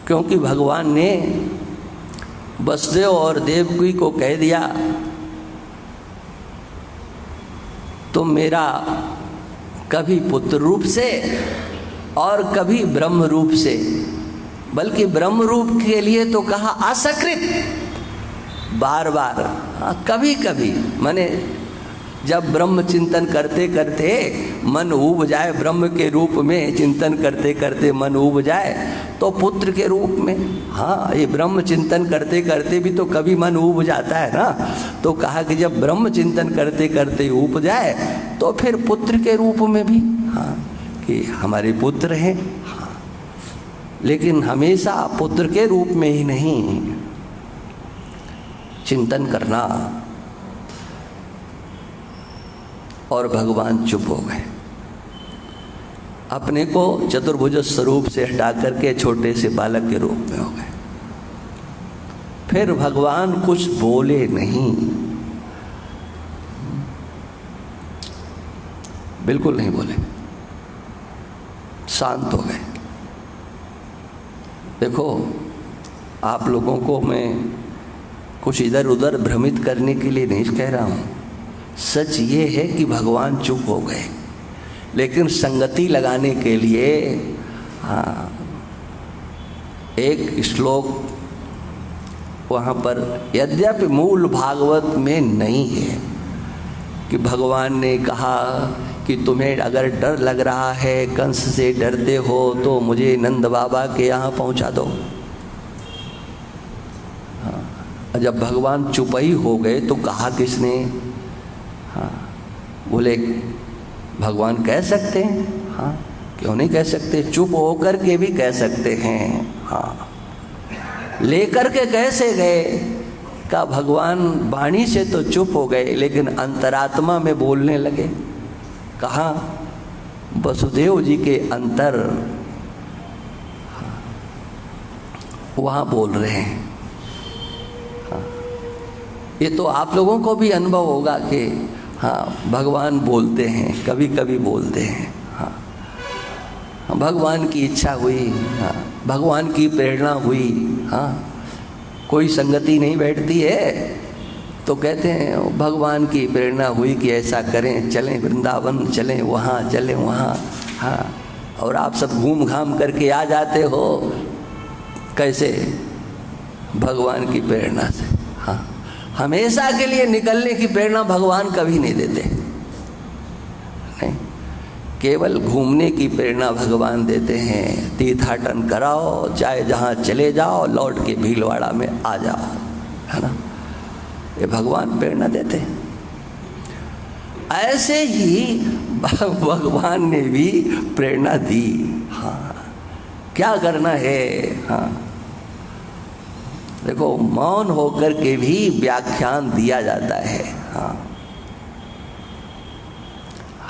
क्योंकि भगवान ने वसुदेव और देवकी को कह दिया तुम मेरा कभी पुत्र रूप से और कभी ब्रह्म रूप से, बल्कि ब्रह्म रूप के लिए तो कहा असकृत, बार बार, हाँ, कभी कभी, माने जब ब्रह्म चिंतन करते करते मन ऊब जाए, ब्रह्म के रूप में चिंतन करते करते मन ऊब जाए तो पुत्र के रूप में, हाँ, ये ब्रह्म चिंतन करते करते भी तो कभी मन ऊब जाता है ना, तो कहा कि जब ब्रह्म चिंतन करते करते ऊब जाए तो फिर पुत्र के रूप में भी, हाँ, कि हमारे पुत्र हैं, हाँ, लेकिन हमेशा पुत्र के रूप में ही नहीं चिंतन करना। और भगवान चुप हो गए, अपने को चतुर्भुज स्वरूप से हटा करके छोटे से बालक के रूप में हो गए। फिर भगवान कुछ बोले नहीं, बिल्कुल नहीं बोले, शांत हो गए। देखो, आप लोगों को मैं कुछ इधर उधर भ्रमित करने के लिए नहीं कह रहा हूं, सच ये है कि भगवान चुप हो गए, लेकिन संगति लगाने के लिए, हाँ, एक श्लोक वहाँ पर, यद्यपि मूल भागवत में नहीं है कि भगवान ने कहा कि तुम्हें अगर डर लग रहा है, कंस से डरते हो, तो मुझे नंद बाबा के यहाँ पहुँचा दो। हाँ, जब भगवान चुप ही हो गए तो कहा किसने? हाँ, बोले भगवान कह सकते हैं, हाँ, क्यों नहीं कह सकते, चुप होकर के भी कह सकते हैं, हाँ, लेकर के कैसे गए? का भगवान वाणी से तो चुप हो गए, लेकिन अंतरात्मा में बोलने लगे। कहा? वसुदेव जी के अंतर, हाँ, वहाँ बोल रहे हैं। हाँ, ये तो आप लोगों को भी अनुभव होगा कि हाँ, भगवान बोलते हैं, कभी कभी बोलते हैं, हाँ, भगवान की इच्छा हुई, हाँ, भगवान की प्रेरणा हुई, हाँ, कोई संगति नहीं बैठती है तो कहते हैं भगवान की प्रेरणा हुई कि ऐसा करें, चलें वृंदावन, चलें वहाँ, चलें वहाँ, हाँ, और आप सब घूम घाम करके आ जाते हो। कैसे? भगवान की प्रेरणा से। हाँ, हमेशा के लिए निकलने की प्रेरणा भगवान कभी नहीं देते, नहीं, केवल घूमने की प्रेरणा भगवान देते हैं। तीर्थाटन कराओ, चाहे जहाँ चले जाओ, लौट के भीलवाड़ा में आ जाओ, है ना, ये भगवान प्रेरणा देते हैं। ऐसे ही भगवान ने भी प्रेरणा दी। हाँ, क्या करना है? हाँ, देखो, मौन होकर के भी व्याख्यान दिया जाता है। हाँ,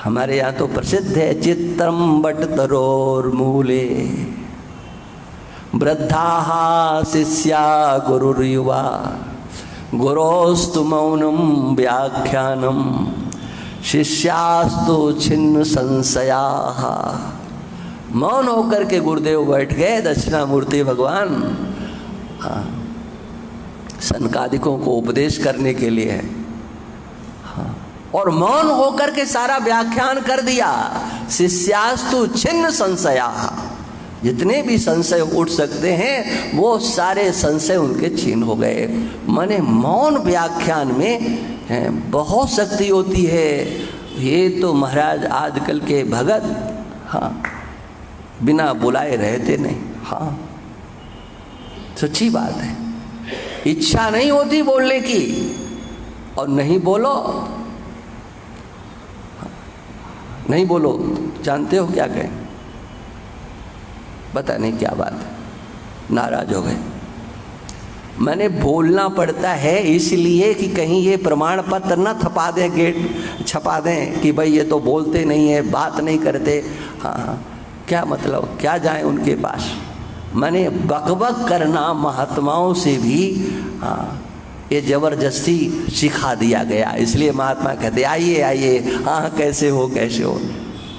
हमारे यहाँ तो प्रसिद्ध है, चित्तम बटतरोर्मूले वृद्धाः शिष्या गुरुर्युवा गुरोस्तु मौनम व्याख्यानम शिष्यास्तु छिन्न संशयाः। मौन होकर के गुरुदेव बैठ गए, दक्षिणामूर्ति भगवान, हाँ, सनकादिकों को उपदेश करने के लिए, हाँ, और मौन होकर के सारा व्याख्यान कर दिया। शिष्यास्तु छिन्न संशयाः, जितने भी संशय उठ सकते हैं वो सारे संशय उनके छीन हो गए। माने मौन व्याख्यान में बहुत शक्ति होती है। ये तो महाराज आजकल के भगत, हाँ, बिना बुलाए रहते नहीं। हाँ, सच्ची बात है, इच्छा नहीं होती बोलने की और नहीं बोलो, नहीं बोलो, जानते हो क्या कहें? पता नहीं क्या बात है, नाराज हो गए। मैंने बोलना पड़ता है इसलिए कि कहीं ये प्रमाण पत्र ना छपा दें, गेट छपा दें कि भाई ये तो बोलते नहीं है, बात नहीं करते। हाँ, क्या मतलब, क्या जाए उनके पास? माने बकबक करना महात्माओं से भी ये जबरदस्ती सिखा दिया गया। इसलिए महात्मा कहते आइए आइए, हाँ कैसे हो कैसे हो।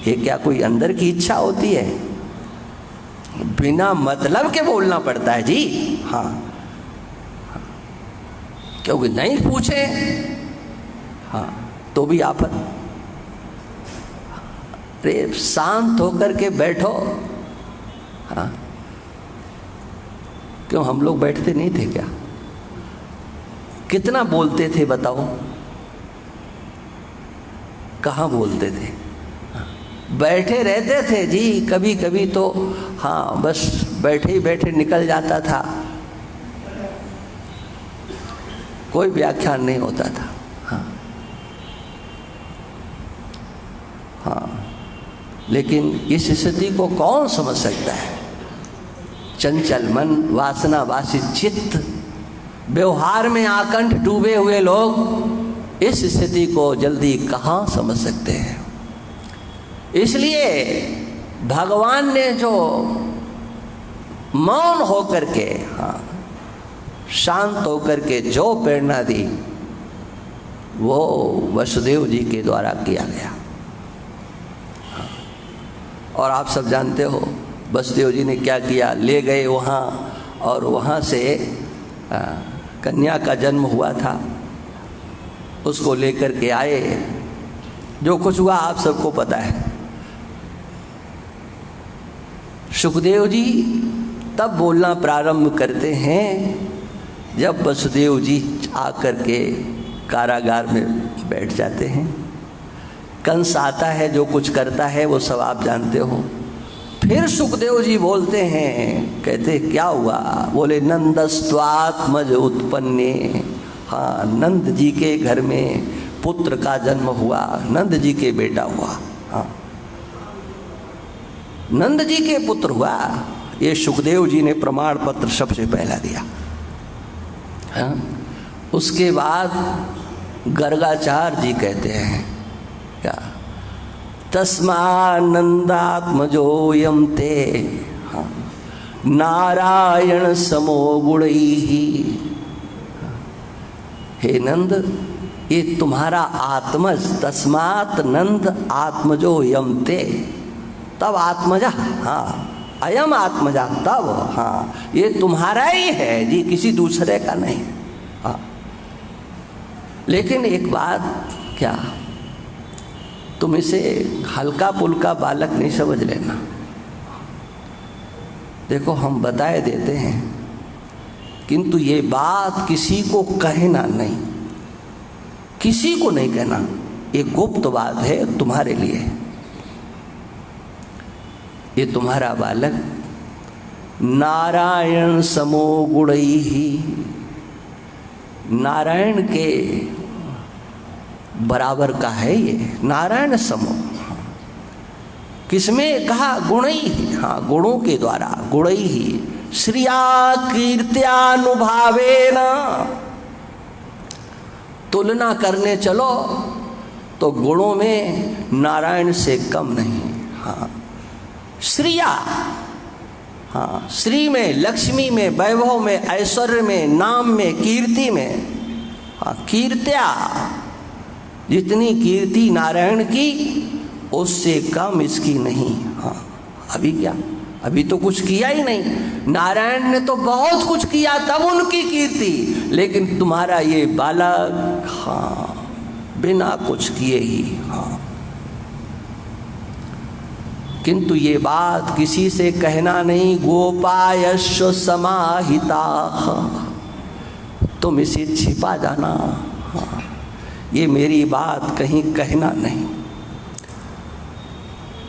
ये क्या कोई अंदर की इच्छा होती है? बिना मतलब के बोलना पड़ता है जी। हाँ, क्योंकि नहीं पूछे हाँ तो भी आफत। अरे शांत होकर के बैठो। हाँ, क्यों हम लोग बैठते नहीं थे क्या? कितना बोलते थे बताओ? कहाँ बोलते थे? बैठे रहते थे जी। कभी कभी तो हाँ बस बैठे ही बैठे निकल जाता था, कोई व्याख्यान नहीं होता था। हाँ हाँ, लेकिन इस स्थिति को कौन समझ सकता है? चंचल मन, वासना वासी चित्त, व्यवहार में आकंठ डूबे हुए लोग इस स्थिति को जल्दी कहाँ समझ सकते हैं? इसलिए भगवान ने जो मौन होकर के हाँ शांत होकर के जो प्रेरणा दी वो वसुदेव जी के द्वारा किया गया। और आप सब जानते हो वसुदेव जी ने क्या किया। ले गए वहाँ और वहाँ से कन्या का जन्म हुआ था, उसको लेकर के आए। जो कुछ हुआ आप सबको पता है। सुखदेव जी तब बोलना प्रारंभ करते हैं जब वसुदेव जी आकर के कारागार में बैठ जाते हैं। कंस आता है, जो कुछ करता है वो सब आप जानते हो। फिर सुखदेव जी बोलते हैं, कहते क्या हुआ? बोले नंदस्त्वात्मज उत्पन्ने। हाँ, नंद जी के घर में पुत्र का जन्म हुआ, नंद जी के बेटा हुआ। हाँ, नंद जी के पुत्र हुआ। ये सुखदेव जी ने प्रमाण पत्र सबसे पहला दिया। हाँ? उसके बाद गर्गाचार्य जी कहते हैं क्या? तस्मानंदात्मजोयम ते हाँ, नारायण समो गुणैहि। हे नंद, ये तुम्हारा आत्मज, तस्मात नंद आत्मजो यम ते, तब आत्मजा। हाँ, अयम आत्मजा, तब हाँ ये तुम्हारा ही है जी, किसी दूसरे का नहीं। हाँ, लेकिन एक बात, क्या तुम इसे हल्का पुल्का बालक नहीं समझ लेना। देखो हम बताए देते हैं, किंतु ये बात किसी को कहना नहीं, किसी को नहीं कहना। ये गुप्त बात है तुम्हारे लिए। ये तुम्हारा बालक नारायण समो गुणैहि, नारायण के बराबर का है। ये नारायण समो किसमें कहा? गुणैहि। हाँ, गुणों के द्वारा। गुणैहि श्रिया कीर्त्यानुभावेन। तुलना करने चलो तो गुणों में नारायण से कम नहीं। हाँ, श्रिया, हाँ, श्री में, लक्ष्मी में, वैभव में, ऐश्वर्य में, नाम में, कीर्ति में। हाँ, कीर्त्या, जितनी कीर्ति नारायण की उससे कम इसकी नहीं। हाँ, अभी क्या, अभी तो कुछ किया ही नहीं। नारायण ने तो बहुत कुछ किया तब उनकी कीर्ति, लेकिन तुम्हारा ये बालक हाँ बिना कुछ किए ही। हाँ, किंतु ये बात किसी से कहना नहीं। गोपायश्व समाहिता, तुम इसे छिपा जाना। हाँ, ये मेरी बात कहीं कहना नहीं।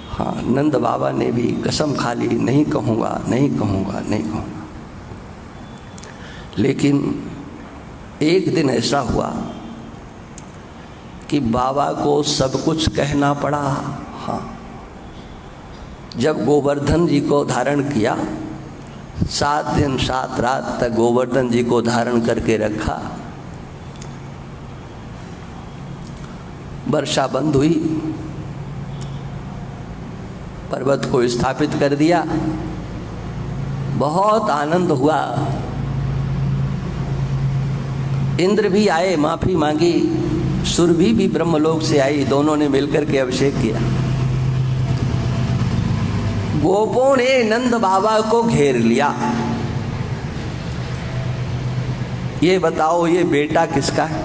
हाँ, नंद बाबा ने भी कसम खा ली, नहीं कहूँगा, नहीं कहूँगा, नहीं कहूँगा। लेकिन एक दिन ऐसा हुआ कि बाबा को सब कुछ कहना पड़ा। हाँ, जब गोवर्धन जी को धारण किया, 7 दिन 7 रात तक गोवर्धन जी को धारण करके रखा। वर्षा बंद हुई, पर्वत को स्थापित कर दिया। बहुत आनंद हुआ। इंद्र भी आए, माफी मांगी, सुरभि भी ब्रह्मलोक से आई, दोनों ने मिलकर के अभिषेक किया। गोपों ने नंद बाबा को घेर लिया। ये बताओ ये बेटा किसका है?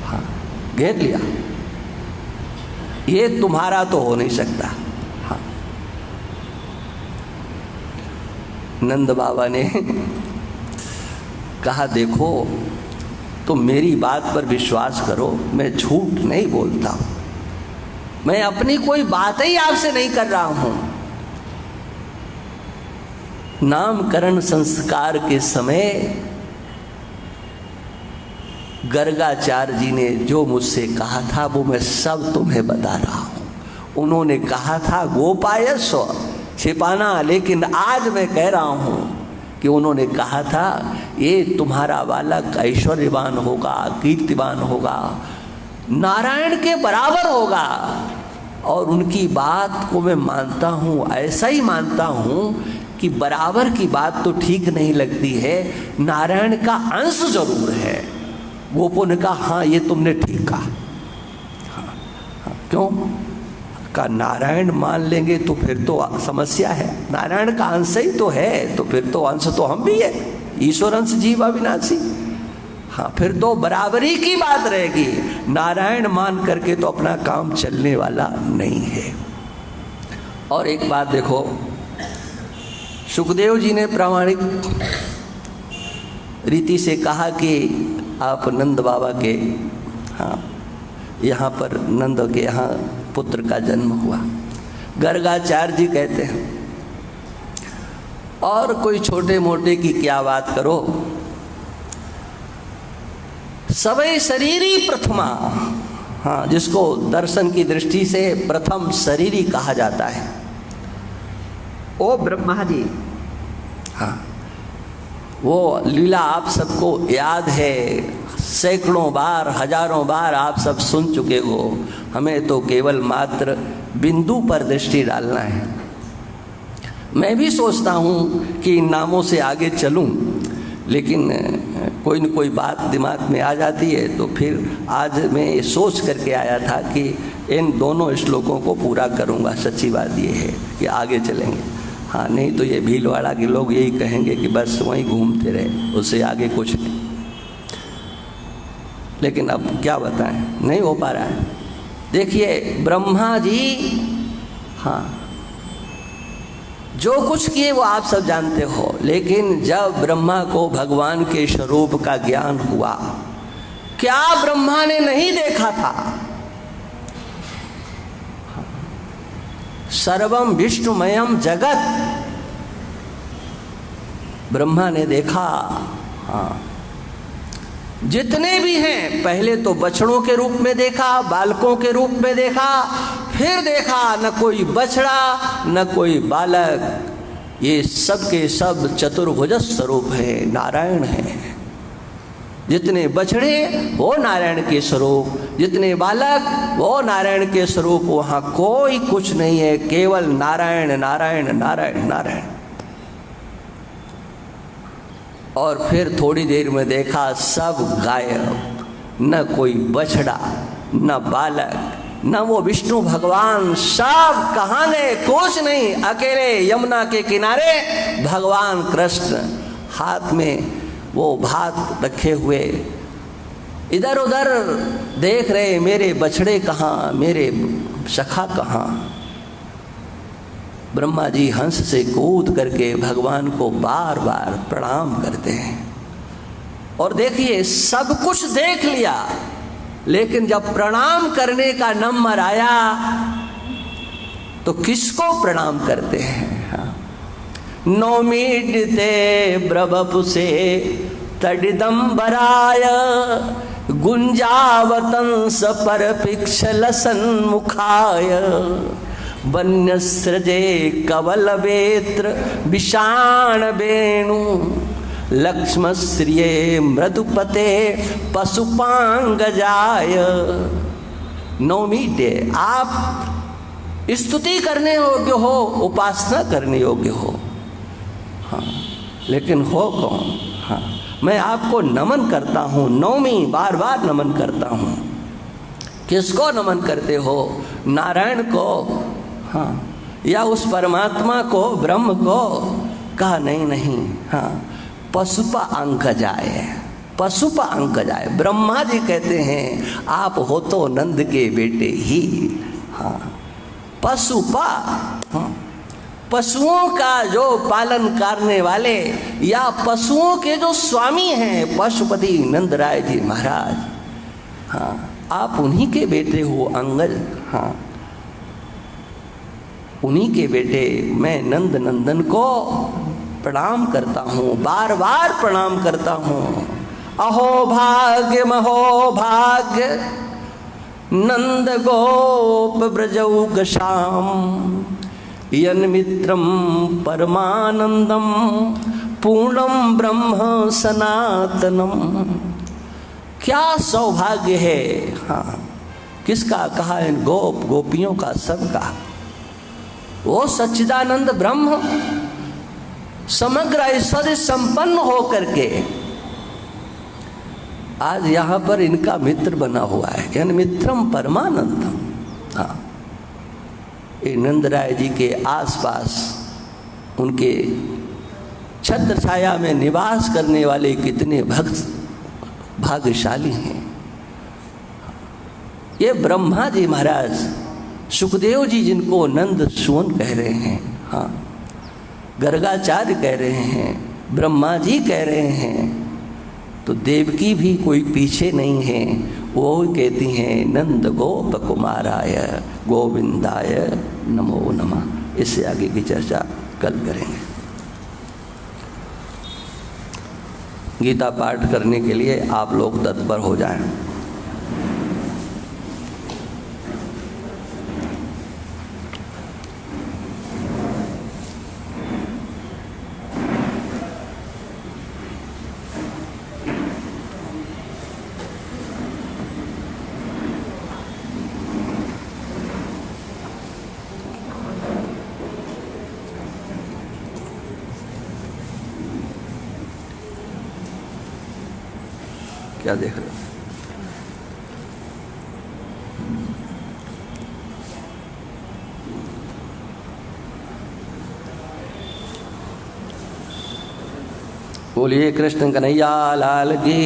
हाँ, घेर लिया। ये तुम्हारा तो हो नहीं सकता। हाँ। नंद बाबा ने कहा देखो तुम मेरी बात पर विश्वास करो, मैं झूठ नहीं बोलता हूं, मैं अपनी कोई बात ही आपसे नहीं कर रहा हूं। नामकरण संस्कार के समय गर्गाचार्य जी ने जो मुझसे कहा था वो मैं सब तुम्हें बता रहा हूं। उन्होंने कहा था गोपायस्व, छिपाना, लेकिन आज मैं कह रहा हूं कि उन्होंने कहा था ये तुम्हारा बालक ऐश्वर्यवान होगा, कीर्तिवान होगा, नारायण के बराबर होगा। और उनकी बात को मैं मानता हूँ, ऐसा ही मानता हूँ कि बराबर की बात तो ठीक नहीं लगती है, नारायण का अंश जरूर है। गोपों ने कहा हाँ ये तुमने ठीक कहा। हाँ, हाँ, क्यों का नारायण मान लेंगे तो फिर तो समस्या है, नारायण का अंश ही तो है, तो फिर तो अंश तो हम भी है, ईश्वर अंश जीव अविनाशी। हाँ, फिर तो बराबरी की बात रहेगी, नारायण मान करके तो अपना काम चलने वाला नहीं है। और एक बात देखो, सुखदेव जी ने प्रामाणिक रीति से कहा कि आप नंद बाबा के हाँ यहाँ पर नंद के यहाँ पुत्र का जन्म हुआ। गर्गाचार्य जी कहते हैं और कोई छोटे मोटे की क्या बात करो, सबई शरीरी प्रथमा, हाँ जिसको दर्शन की दृष्टि से प्रथम शरीरी कहा जाता है, ओ ब्रह्मा जी। हाँ, वो लीला आप सबको याद है, सैकड़ों बार हजारों बार आप सब सुन चुके हो, हमें तो केवल मात्र बिंदु पर दृष्टि डालना है। मैं भी सोचता हूँ कि इन नामों से आगे चलूँ, लेकिन कोई न कोई बात दिमाग में आ जाती है, तो फिर आज मैं सोच करके आया था कि इन दोनों श्लोकों को पूरा करूँगा। सच्ची बात ये है कि आगे चलेंगे, हाँ नहीं तो ये भीलवाड़ा के लोग यही कहेंगे कि बस वहीं घूमते रहे, उससे आगे कुछ नहीं। लेकिन अब क्या बताएं, नहीं हो पा रहा है। देखिए ब्रह्मा जी, हाँ जो कुछ किए वो आप सब जानते हो, लेकिन जब ब्रह्मा को भगवान के स्वरूप का ज्ञान हुआ, क्या ब्रह्मा ने नहीं देखा था? सर्वम विष्णुमयम जगत, ब्रह्मा ने देखा। हाँ, जितने भी हैं पहले तो बछड़ों के रूप में देखा, बालकों के रूप में देखा, फिर देखा न कोई बछड़ा न कोई बालक, ये सब के सब चतुर्भुज स्वरूप है, नारायण है। जितने बछड़े वो नारायण के स्वरूप, जितने बालक वो नारायण के स्वरूप, वहाँ कोई कुछ नहीं है, केवल नारायण नारायण नारायण नारायण। और फिर थोड़ी देर में देखा सब गायब, न कोई बछड़ा न बालक न वो विष्णु भगवान, सब कहाँ गए? कुछ नहीं, अकेले यमुना के किनारे भगवान कृष्ण हाथ में वो भात रखे हुए इधर उधर देख रहे, मेरे बछड़े कहाँ, मेरे सखा कहाँ। ब्रह्मा जी हंस से कूद करके भगवान को बार बार प्रणाम करते हैं। और देखिए सब कुछ देख लिया, लेकिन जब प्रणाम करने का नंबर आया तो किसको प्रणाम करते हैं? हाँ। नौमीडते ब्रवपुसे तडिदंबराय गुंजावतंस पर पिक्षल सन्मुखाय वन्यसृजे कवल वेत्र विषाण वेणु लक्ष्मश्रिये मृदुपते पशुपांगजाय। नौमी डे आप स्तुति करने योग्य हो, उपासना करने योग्य हो, हाँ, लेकिन हो कौन? हाँ, मैं आपको नमन करता हूँ, नौमी बार बार नमन करता हूँ। किसको नमन करते हो? नारायण को, हाँ, या उस परमात्मा को, ब्रह्म को? कहा नहीं नहीं, हाँ, पशुपा अंक जाए, पशुपा अंक जाए। ब्रह्मा जी कहते हैं आप हो तो नंद के बेटे ही, हाँ, पशुपा, हाँ, पशुओं का जो पालन करने वाले या पशुओं के जो स्वामी हैं पशुपति नंद राय जी महाराज, हाँ, आप उन्हीं के बेटे हो अंगद, हाँ, उन्हीं के बेटे। मैं नंद नंदन को प्रणाम करता हूँ, बार बार प्रणाम करता हूँ। अहो भाग्य महो भाग्य नंद गोप ब्रजौक श्याम, यन मित्रम परमानंदम पूर्णम ब्रह्म सनातनम। क्या सौभाग्य है, हाँ, किसका? कहा इन गोप गोपियों का, सबका। वो सच्चिदानंद ब्रह्म समग्र ऐश्वर्य संपन्न हो करके आज यहाँ पर इनका मित्र बना हुआ है, यानी मित्रम परमानंदम। हाँ, ये नंद राय जी के आसपास उनके छत्र छाया में निवास करने वाले कितने भक्त भाग्यशाली हैं। ये ब्रह्मा जी महाराज, सुखदेव जी जिनको नंद सुवन कह रहे हैं, हाँ, गर्गाचार्य कह रहे हैं, ब्रह्मा जी कह रहे हैं, तो देवकी भी कोई पीछे नहीं है। वो कहती हैं नंद गोप कुमाराय गोविंदाय नमो नमः। इससे आगे की चर्चा कल करेंगे। गीता पाठ करने के लिए आप लोग तत्पर हो जाएं। क्या देख रहे हो? बोलिए कृष्ण कन्हैया लाल की।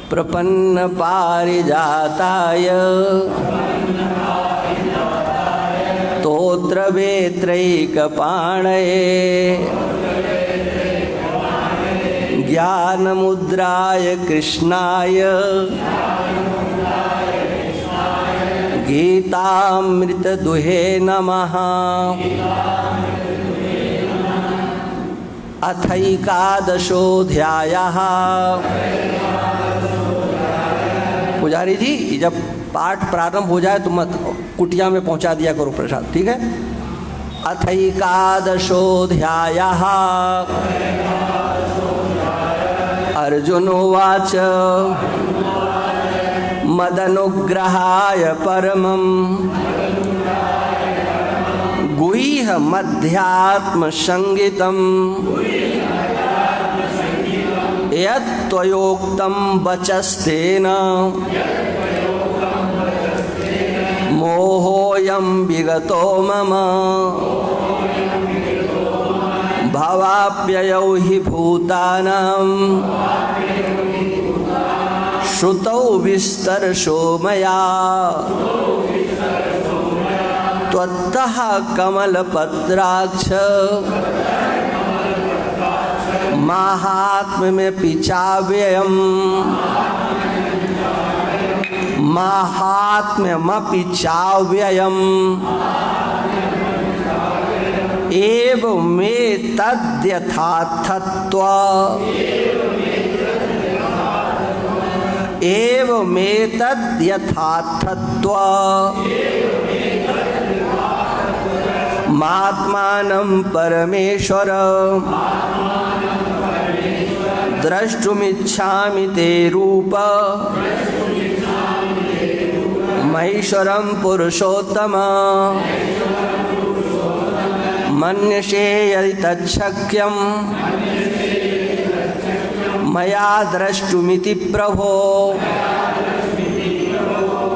प्रपन्न पारिजाताय तोत्र वेत्रैक पाणये ज्ञान मुद्राय कृष्णाय गीतामृत दुहे नमः। अथैकादशोऽध्यायः। पुजारी जी, जब पाठ प्रारंभ हो जाए तो मत कुटिया में पहुंचा दिया करो प्रसाद, ठीक है? अथैकादशोऽध्यायः। अर्जुनोवाच मदनुग्रहाय परमं गुह्य मध्यात्म संगीतं यत्त्वयोक्तं वचस्तेन मोहोऽयं विगतो मम भवाप्ययौ हि भूतानां श्रुतौ विस्तरशो मया त्वत्तः कमलपत्राक्ष माहात्म्यमपि चाव्ययम् माहात्म्यमपि चाव्ययम् एवमेतद्यथार्थत्वा महात्मानं परमेश्वर द्रष्टुमिच्छामि ते रूप महेश्वरं पुरुषोत्तम मन्यसे यदि तच्छक्यं मया द्रष्टुमिति प्रभो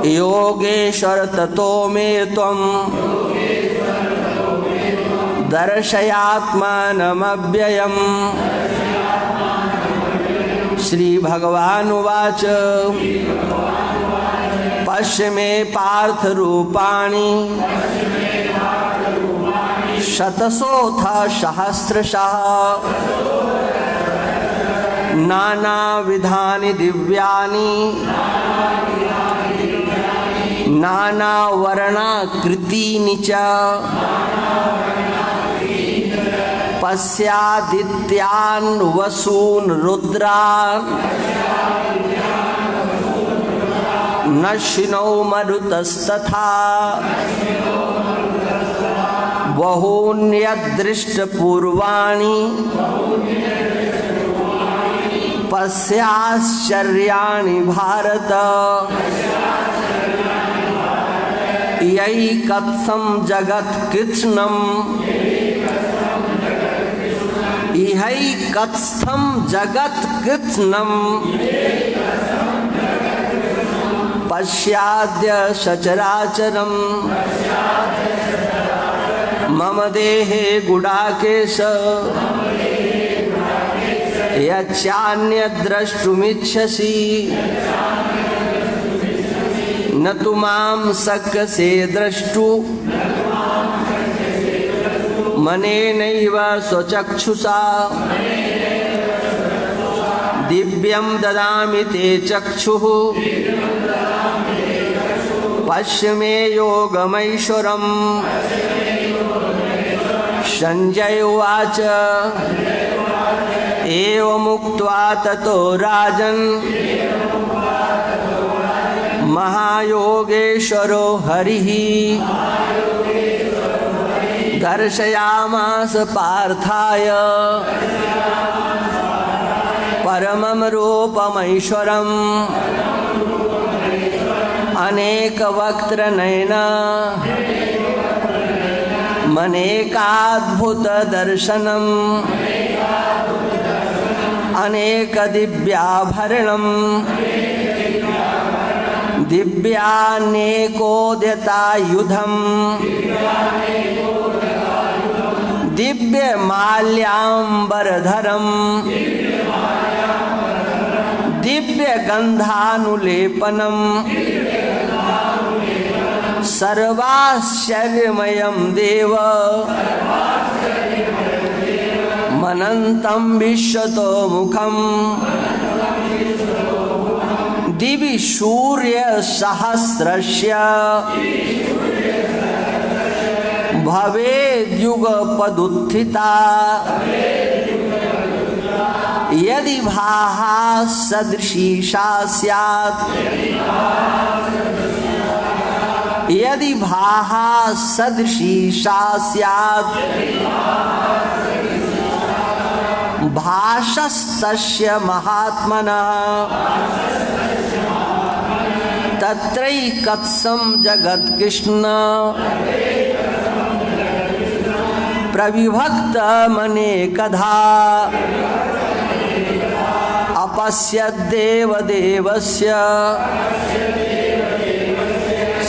योगेश्वर ततो मे त्वं दर्शयात्मानमव्ययम्। श्री भगवानुवाच पश्य मे पार्थ रूपाणि शतशोऽथ सहस्रशः नानाविधानि दिव्यानि नानावर्णाकृतीनि च पश्यादित्यान् वसून् रुद्रान् नशिनो मरुतस्तथा बहून्यदृष्टपूर्वाणि पश्याश्चर्याणि भारत यैकत्सं जगत्कृत्स्नं इहैकत्स्थं जगत्कृत्स्नं पश्याद्य सचराचरम् मम देहे गुडाकेश यच्चान्यद्द्रष्टुमिच्छसि न तु मां शक्यसे द्रष्टु मनेनैव स्वचक्षुषा दिव्यं ददामि ते चक्षुः पश्य मे योगमैश्वरम्। संजय उवाच एवमुक्त्वा ततो राजन् महायोगेश्वरो हरिः दर्शयामास पार्थाय परमं रूपमैश्वरम् अनेकवक्त्रनयन मनेकाद्भुतदर्शनम् अनेकदिव्याभरणम् दिव्यानेकोद्यतायुधम् दिव्यमाल्याम्बरधरम् दिव्यगन्धानुलेपनम् सर्वाश्चर्यमयं देव मनन्तं विश्वतोमुखम् दिवि सूर्यसहस्रस्य भवेद्युगपदुत्थिता यदि भाहा सदृशी सा स्यात् यदि भाहा सदृशी सा स्यात् भासस्तस्य महात्मनः तत्रैकत्सं जगत्कृष्ण प्रविभक्तमनेकधा अपश्यद्देवदेवस्य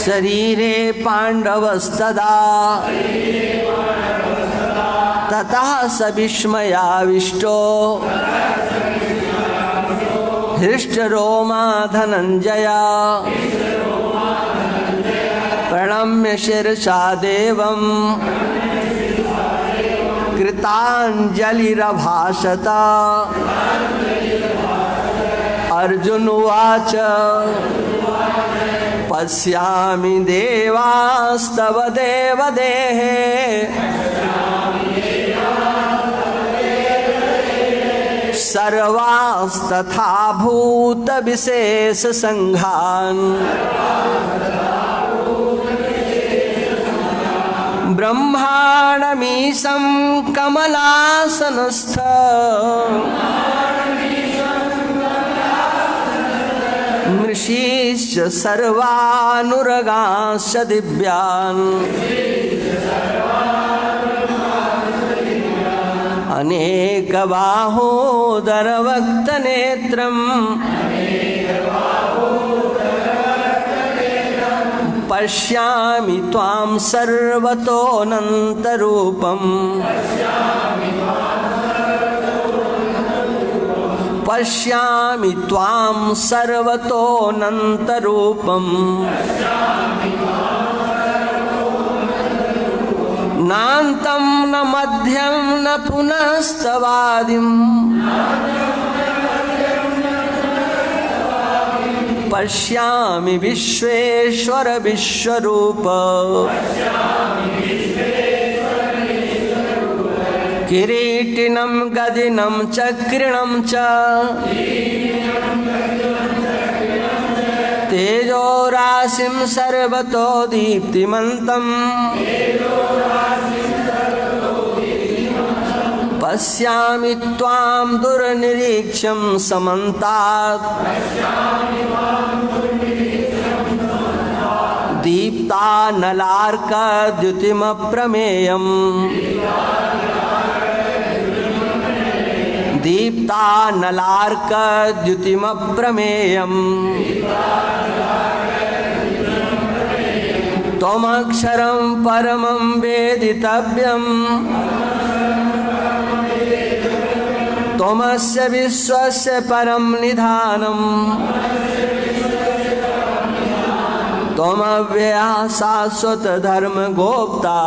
शरीरे पाण्डवस्तदा ततः स विस्मयाविष्टो हृष्टरोमा धनञ्जया प्रणम्य शिरसा देवं कृताञ्जलिरभाषत। अर्जुन उवाच पश्यामि देवास्तव देवदेहे सर्वास्तथा भूतविशेषसङ्घान् ब्रह्माणमीशं कमलासनस्थ ऋषीश्च सर्वानुरगांश्च दिव्यान् अनेकबाहोदरवक्त्रनेत्रम् पश्यामि त्वां सर्वतोऽनन्तरूपम् पश्यामि त्वां सर्वतोऽनन्तरूपम् नान्तं न मध्यं न पुनस्तवादिम् पश्यामि विश्वेश्वर विश्वरूप किरीटिनं गदिनं चक्रिणं च तेजोराशिं सर्वतो दीप्तिमन्तम् पश्यामि त्वां दुर्निरीक्ष्यं समन्तात् दीप्तानलार्कद्युतिमप्रमेयम् दीप्तानलार्कद्युतिमप्रमेयम् त्वमक्षरं परमं वेदितव्यम् त्वमस्य विश्वस्य परं निधानम् त्वमव्ययः शाश्वत धर्मगोप्ता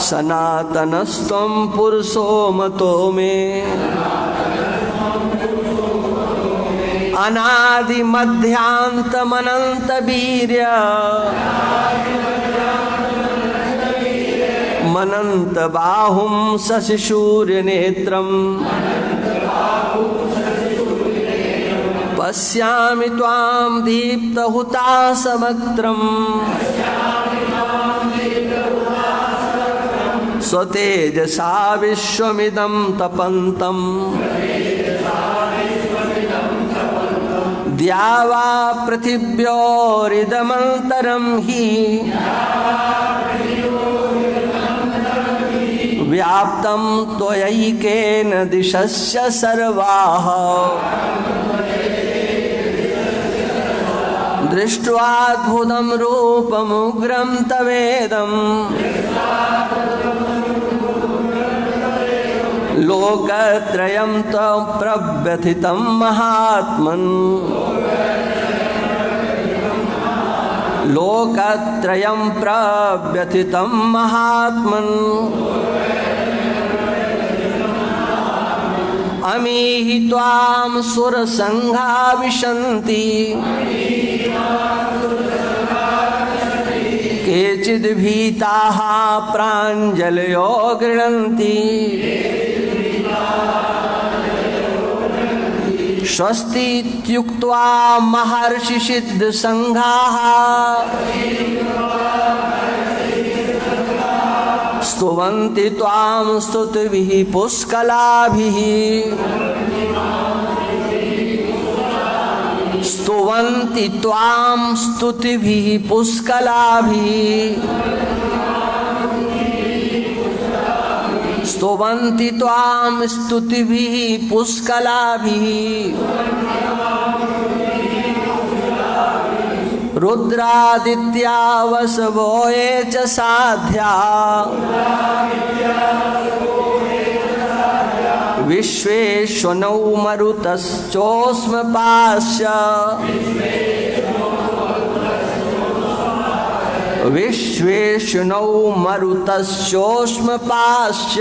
सनातनस्त्वं पुरुषो मतो मे अनादिमध्यान्तमनन्तवीर्य मनन्तबाहुं शशिसूर्यनेत्रम् पश्यामि त्वां दीप्तहुताशवक्त्रम् स्वतेजसा विश्वमिदं तपन्तम् द्यावा पृथिव्योरिदमन्तरं हि व्याप्तं त्वयैकेन दिशश्च सर्वाः दृष्ट्वाद्भुतं रूपमुग्रं तवेदम् लोकत्रयं त्वं प्रव्यथितं महात्मन् लोकत्रयं प्रव्यथितं महात्मन् अमीहि त्वां सुरसङ्घा विशन्ति केचिद्भीताः प्राञ्जलयो गृह्णन्ति स्वस्ति इत्युक्त्वा महर्षिसिद्धसङ्घाः स्तुवन्ति त्वां स्तुतिभिः पुष्कलाभिः स्तुवन्ति त्वां स्तुतिभिः पुष्कलाभिः स्तुवन्ति त्वां स्तुतिभिः पुष्कलाभिः रुद्रादित्या वसवो ये च साध्या विश्वेश्वनौ मरुतश्चोष्मपाश्च विश्वेश्वनौ मरुतश्चोष्मपाश्च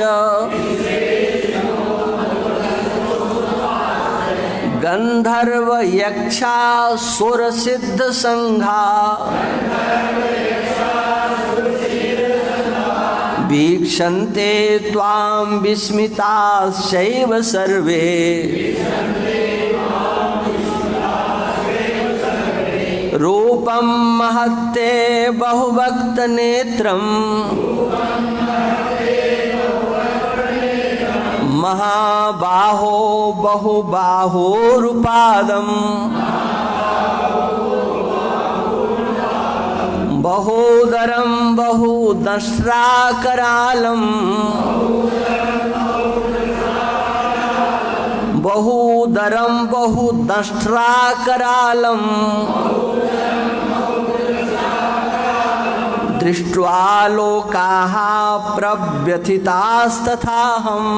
गंधर्व यक्षासुर सिद्ध संघा वीक्षन्ते त्वां विस्मिताश्चैव सर्वे रूपं महत्ते बहुभक्त नेत्रम् महाबाहो बहुबाहोरुपादम् बहुदरं बहुदंष्ट्राकरालं बहुदरं बहुदंष्ट्राकरालं दृष्ट्वा लोकाः प्रव्यथितास्तथाहम्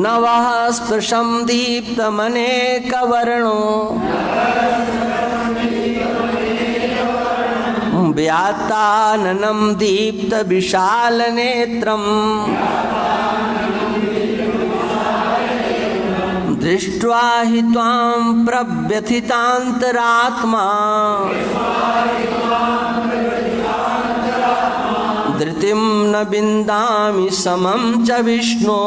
नवः स्पृशं दीप्तमनेकवर्णो व्यात्ताननं दीप्तविशालनेत्रम् दृष्ट्वा हि त्वां प्रव्यथितान्तरात्मा धृतिं न विन्दामि समं च विष्णो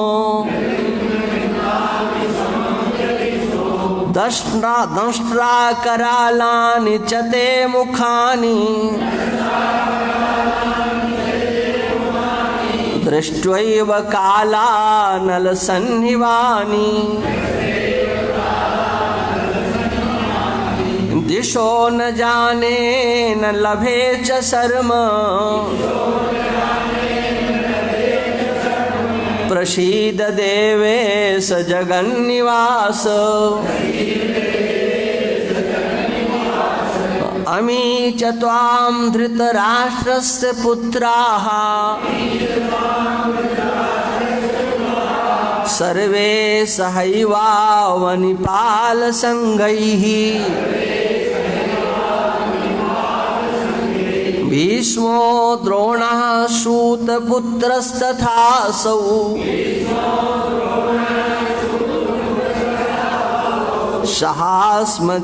दंष्ट्राकरालानि च ते मुखानि दृष्ट्वैव कालानलसन्निवानि दिशो न जाने न लभे च शर्म प्रसीद देवेश जगन्निवास अमी च त्वां धृतराष्ट्रस्य पुत्राः सर्वे सहैवावनिपालसङ्घैः भीष्मो द्रोणः सूतपुत्रस्तथासौ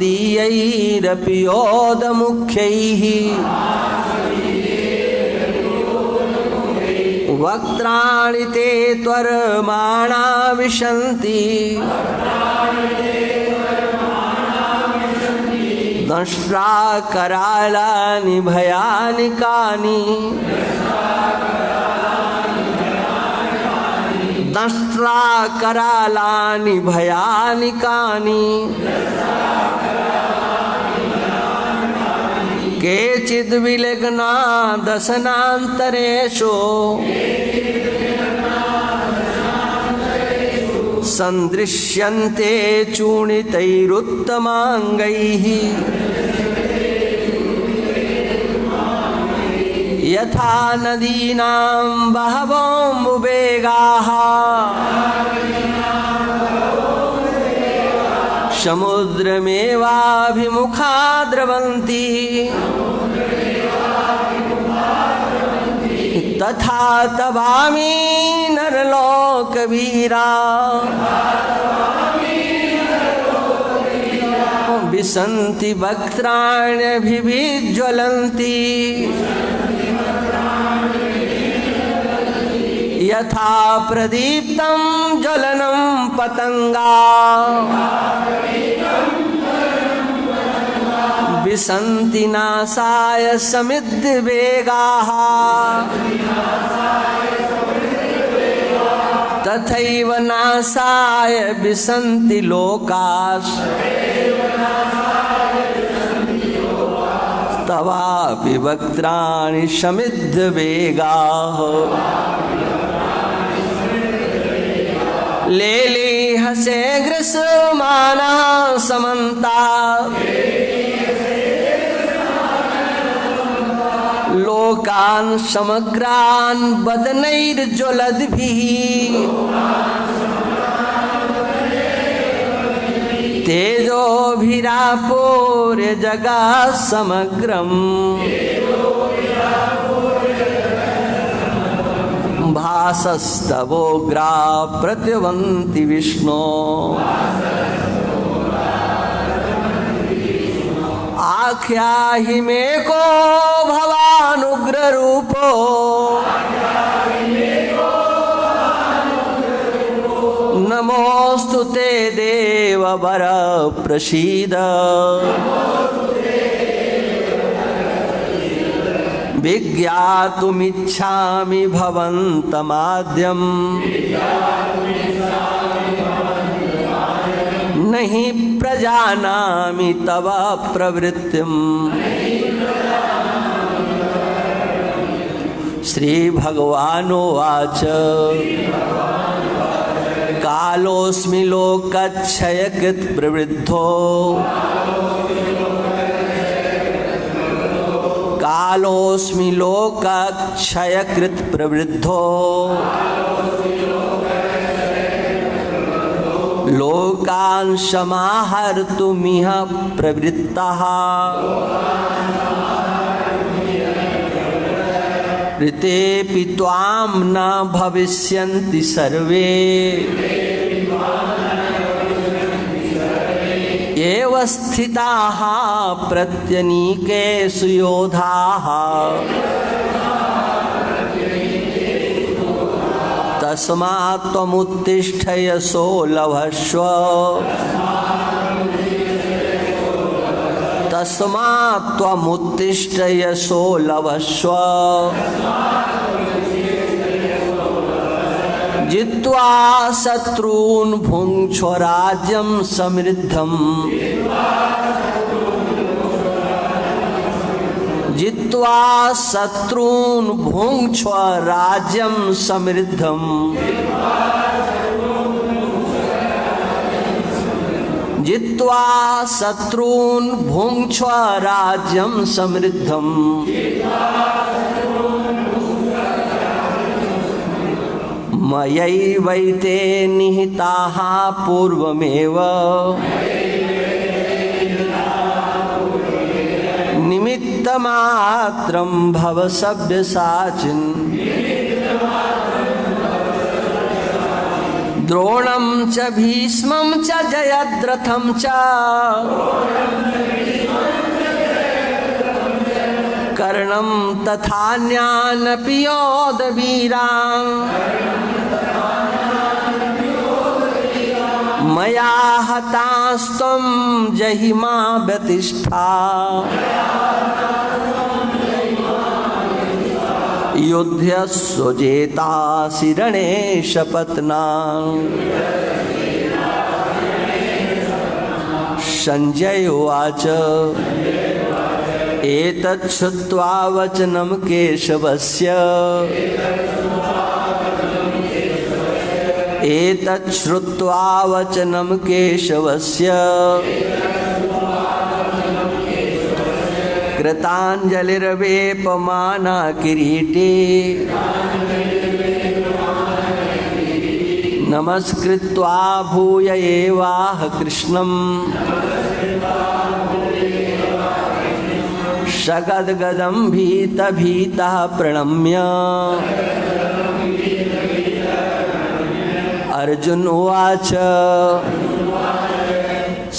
सहास्मदीयैरपि योधमुख्यैः वक्त्राणि ते त्वरमाणा विशन्ति दंष्ट्राकरालानि भयानिकानि दंष्ट्राकरालानि भयानिकानि केचिद् विलग्ना दशनान्तरेषु सन्दृश्यन्ते चूर्णितैरुत्तमाङ्गैः यथा नदीनां बहवोऽम्बुवेगाः समुद्रमेवाभिमुखा द्रवन्ति तथा तवामि नरलोकवीरा विशन्ति वक्त्राण्यभिज्वलन्ति यथा प्रदीप्तं ज्वलनं पतंगा विशन्ति नासाय समिद्धवेगाः तथैव नासाय विशन्ति लोकास् तवापि वक्त्राणि समिद्धवेगाः लेलीहसे ग्रीष्माणः समन्तात् लोकान् समग्रान् वदनैर्ज्वलद्भिः तेजोभिरापूर्य जगत् समग्रम् भासस्तवोग्रा प्रत्यवन्ति विष्णो आख्याहि मे को भवानुग्ररूपो नमोऽस्तु ते देववर प्रसीद विज्ञातुमिच्छामि भवन्तमाद्यम् नहि प्रजानामि तव प्रवृत्तिम्। श्री भगवानुवाच कालोऽस्मि लोकक्षयकृत् प्रवृद्धो कालोऽस्मि लोकक्षयकृत् प्रवृद्धो लोकान् समाहर्तुमिह प्रवृत्तः ऋतेऽपि त्वां न भविष्यन्ति सर्वे एव स्थिताः प्रत्यनीकेषु योधाः। तस्मात् त्वमुत्तिष्ठ यशो लभस्व तस्मात् त्वमुत्तिष्ठ यशो लभस्व जित्वा शत्रून् भुङ्क्ष्व राज्यं समृद्धम् जित्वा शत्रून् भुङ्क्ष्व राज्यं समृद्धम् जित्वा शत्रून् भुङ्क्ष्व राज्यं समृद्धम्। मयैवैते निहिताः पूर्वमेव निमित्तमात्रं भव सव्यसाचिन्। द्रोणं च भीष्मं च जयद्रथं च कर्णं तथान्यानपि योधवीरान् मया हतास्त्वं जहिमा व्यतिष्ठा युध्यस्व जेतासि रणे शपथनान्। संजय उवाच एतत् श्रुत्वा वचनं केशवस्य एतत् श्रुत्वा वचनं केशवस्य कृताञ्जलिर्वेपमाना किरीटे नमस्कृत्वा भूय एवाह कृष्णम् सगद्गदं भीतः प्रणम्य अर्जुन उवाच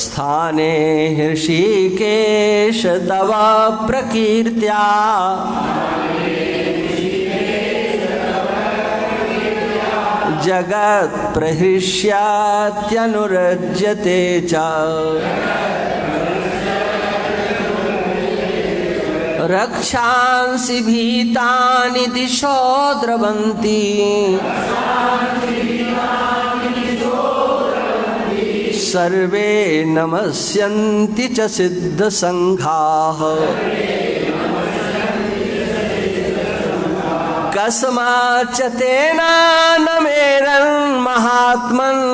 स्थाने ऋषिकेश तव प्रकीर्त्या जगत् प्रहृष्यत्यनुरज्यते च रक्षांसि भीतानि दिशो द्रवन्ति सर्वे नमस्यन्ति च सिद्धसङ्घाः कस्माच्च तेन न मेरन् महात्मन्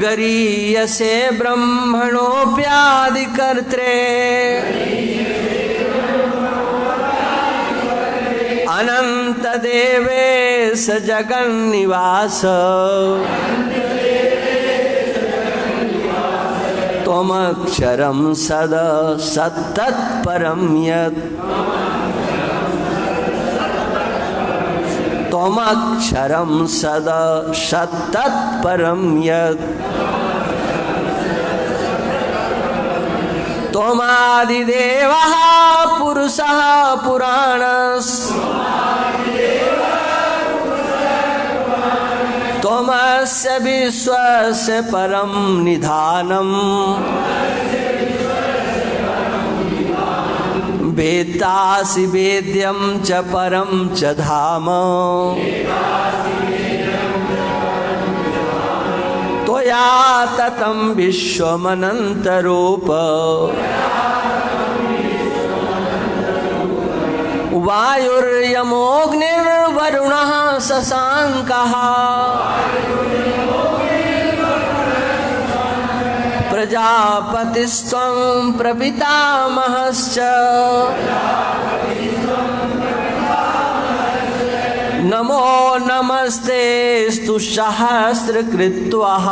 गरीयसे ब्रह्मणोऽप्यादिकर्त्रे अनन्तदेवेश जगन्निवास त्वमक्षरं सदा सत्तत्परं यत् त्वमक्षरं सदा सत्तत्परं यत् त्वमादिदेवः पुरुषः पुराणस् त्वमस्य विश्वस्य परं निधानम् वेत्तासि वेद्यं च परं च धाम त्वया ततं विश्वमनन्तरूप वायुर्यमोऽग्निर्वरुणः शशाङ्कः प्रजापतिस्त्वं प्रपितामहश्च नमो नमस्तेस्तु सहस्रकृत्वः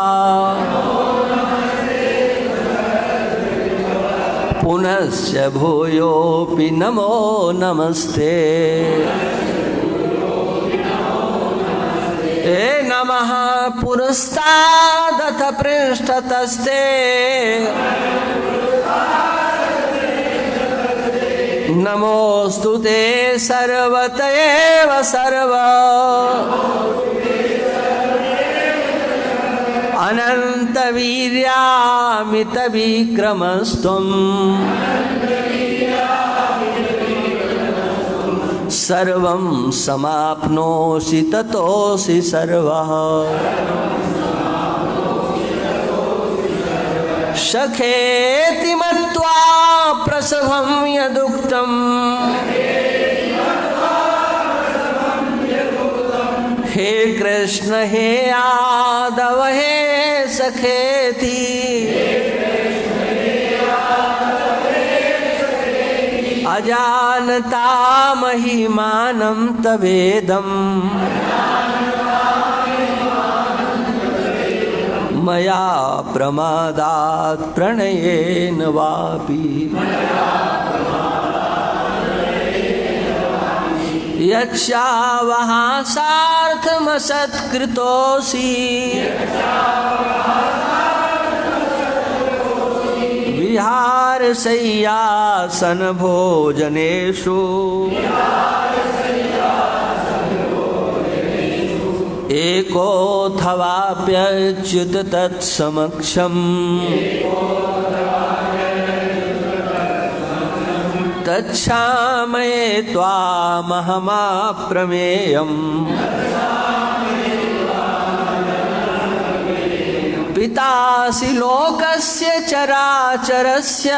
पुनश्च भूयोऽपि नमो नमस्ते हे नमः पुरस्तादथ पृष्ठतस्ते नमोऽस्तु ते सर्वत एव सर्व अनन्तवीर्यामितविक्रमस्त्वं सर्वं समाप्नोषि ततोऽसि सर्वः सखेति मत्वा प्रसभं यदुक्तं हे कृष्ण हे यादव हे सखेति अजानता महिमानं तवेदं मया प्रमादात् प्रणयेन वापि यच्चावहासार्थमसत्कृतोऽसि विहारशय्यासनभोजनेषु एकोऽथवाप्यच्युत तत्समक्षम् तच्छामये त्वामहमप्रमेयम् पितासि लोकस्य चराचरस्य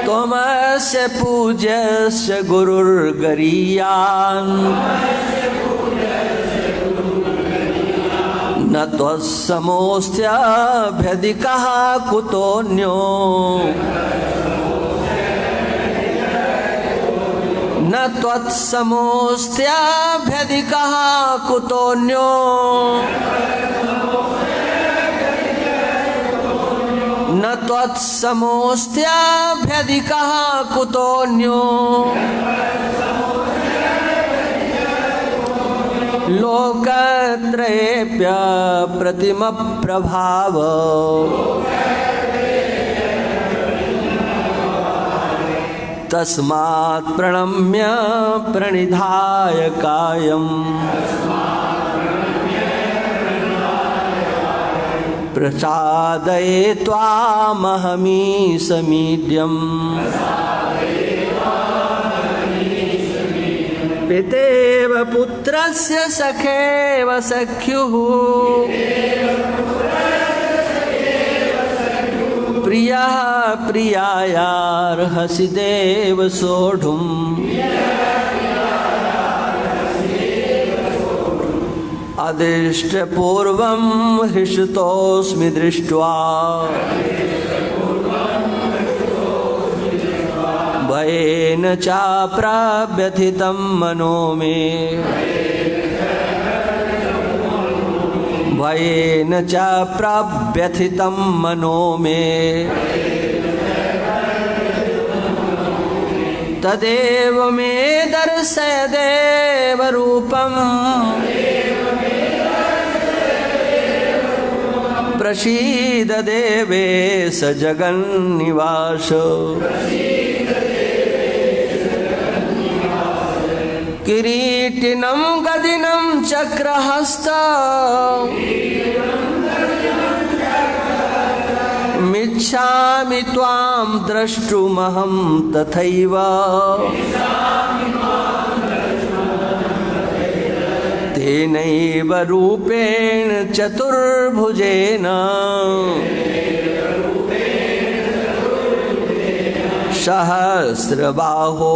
त्वमस्य पूज्यस्य गुरुर्गरीयान् न त्वत्समोऽस्त्यभ्यधिकः कुतोऽन्यो न त्वत्समोऽस्त्यभ्यधिकः कुतोऽन्यो न त्वत्समोऽस्त्यभ्यधिकः कुतोऽन्यो लोकत्रयेऽप्यप्रतिमप्रभाव तस्मात् प्रणम्य प्रणिधाय कायम् प्रसादये त्वामहमीशमीड्यम् पितेव पुत्रस्य सखेव सख्युः प्रियः प्रियायार्हसि देव सोढुम् अदृष्टपूर्वं हृषितोऽस्मि दृष्ट्वा भयेन चाप्राव्यथितं मनो मे भयेन चाप्राव्यथितं मनो मे तदेव मे दर्शय देवरूपम् प्रसीद देवेश जगन्निवास किरीटिनं गदिनं चक्रहस्त मिच्छामि त्वां द्रष्टुमहं तथैव तेनैव रूपेण चतुर्भुजेन सहस्रबाहो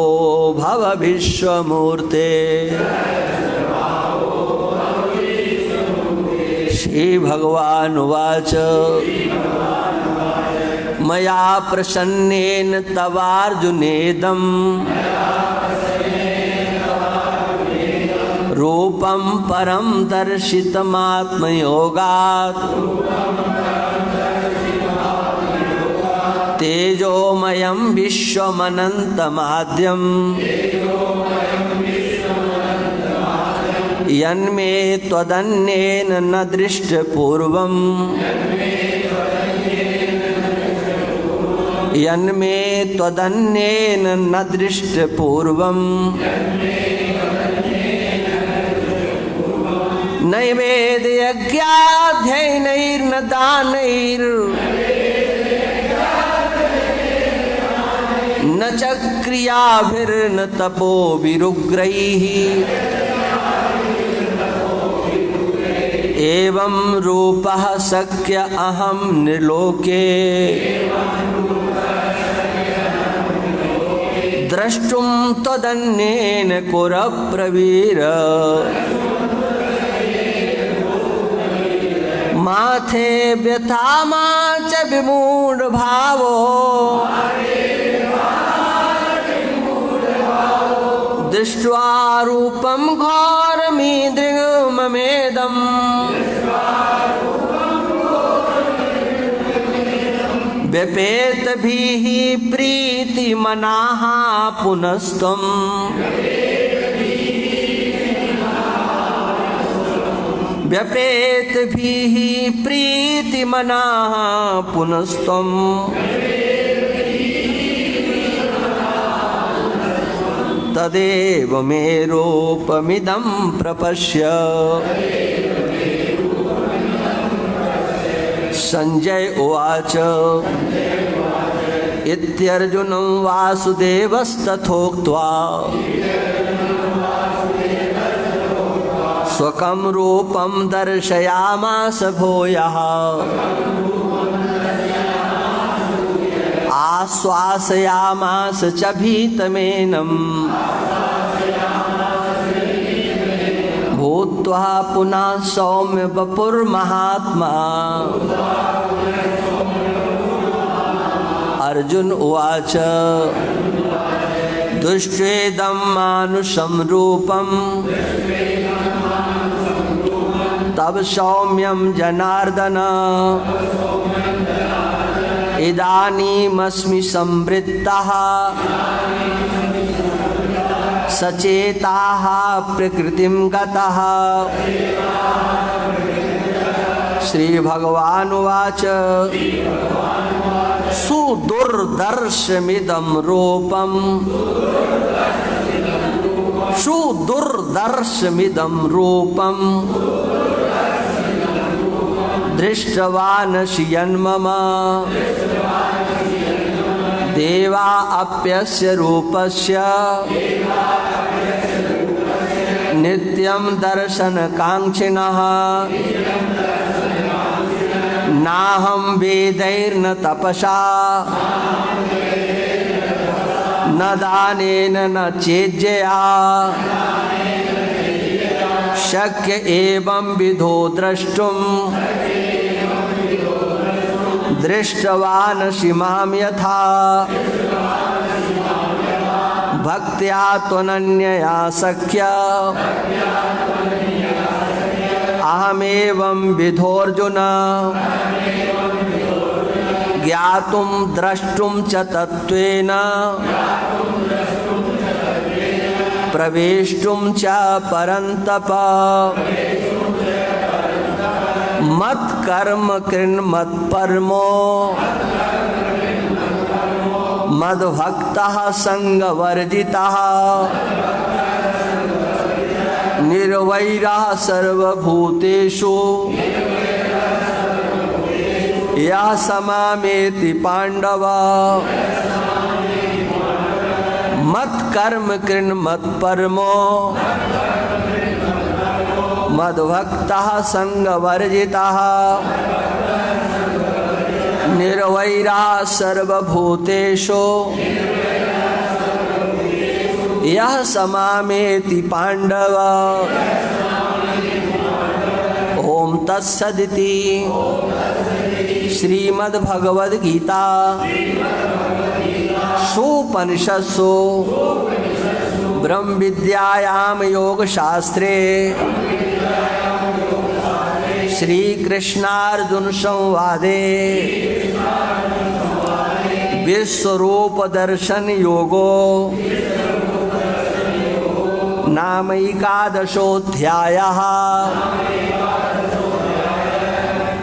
भव विश्वमूर्ते। श्रीभगवानुवाच मया प्रसन्नेन तवार्जुनेदं रूपं परं दर्शितमात्मयोगात् तेजोमयं विश्वमनन्तमाद्यं यन्मे त्वदन्येन न दृष्टपूर्वम् यन्मे त्वदन्येन न दृष्टपूर्वम् नैवेद्यज्ञाध्ययनैर्न दानैर् न च क्रियाभिर्न तपोभिरुग्रैः एवं रूपः शक्य अहं निर्लोके द्रष्टुं त्वदन्येन कुर प्रवीर। माथे व्यथा मा च विमूढ भावो दृष्ट्वा रूपं घोरमीदृङ्ममेदम् व्यपेतभिः प्रीतिमनाः पुनस्त्वम् व्यपेतभिः प्रीतिमनाः पुनस्त्वम् तदेव मे रूपमिदं प्रपश्य। संजय उवाच इत्यर्जुनं वासुदेवस्तथोक्त्वा स्वकं रूपं दर्शयामास भूयः आश्वासयामास च भीतमेनं भूत्वा पुनः सौम्य वपुर्महात्मा। अर्जुन उवाच दृष्ट्वेदं मानुषं रूपं तव सौम्यं जनार्दन इदानीमस्मि संवृत्तः सचेताः प्रकृतिं गतः। श्रीभगवानुवाच सुदुर्दर्शमिदं रूपं सुदुर्दर्शमिदं रूपं दृष्टवानसि यन्मम देवा अप्यस्य रूपस्य नित्यं दर्शनकाङ्क्षिणः नाहं वेदैर्न तपसा न दानेन न चेज्जया शक्य एवं विधो द्रष्टुं दृष्टवानसि मां यथा भक्त्या त्वनन्यया शक्य अहमेवं विधोऽर्जुन ज्ञातुं द्रष्टुं च तत्त्वेन प्रवेष्टुं च परन्तप। मत्कर्म कृन्मत्परमो मद्भक्तः संगवर्जितः निर्वैरः सर्वभूतेषु यः समामेति पांडव। मत्कर्म कृन्मत्परमो मद्भक्तः संगवर्जितः निर्वैरः सर्वभूतेषु यः समामेति पांडव। ओम तत्सदिति श्रीमद्भगवद्गीता सुपनिषत्सु ब्रह्म विद्यायां योगशास्त्रे श्री कृष्णार्जुन संवादे विश्वरूप दर्शन योगो नामैकादशोऽध्यायः।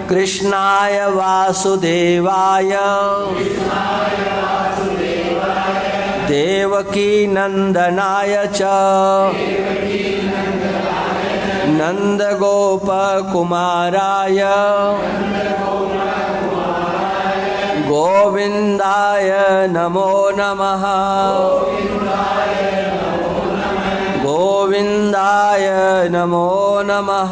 कृष्णाय वासुदेवाय देवकी नंदनाय च नंदगोपकुमाराय गोविंदाय नमो नमः। गोविंदाय नमो नमः।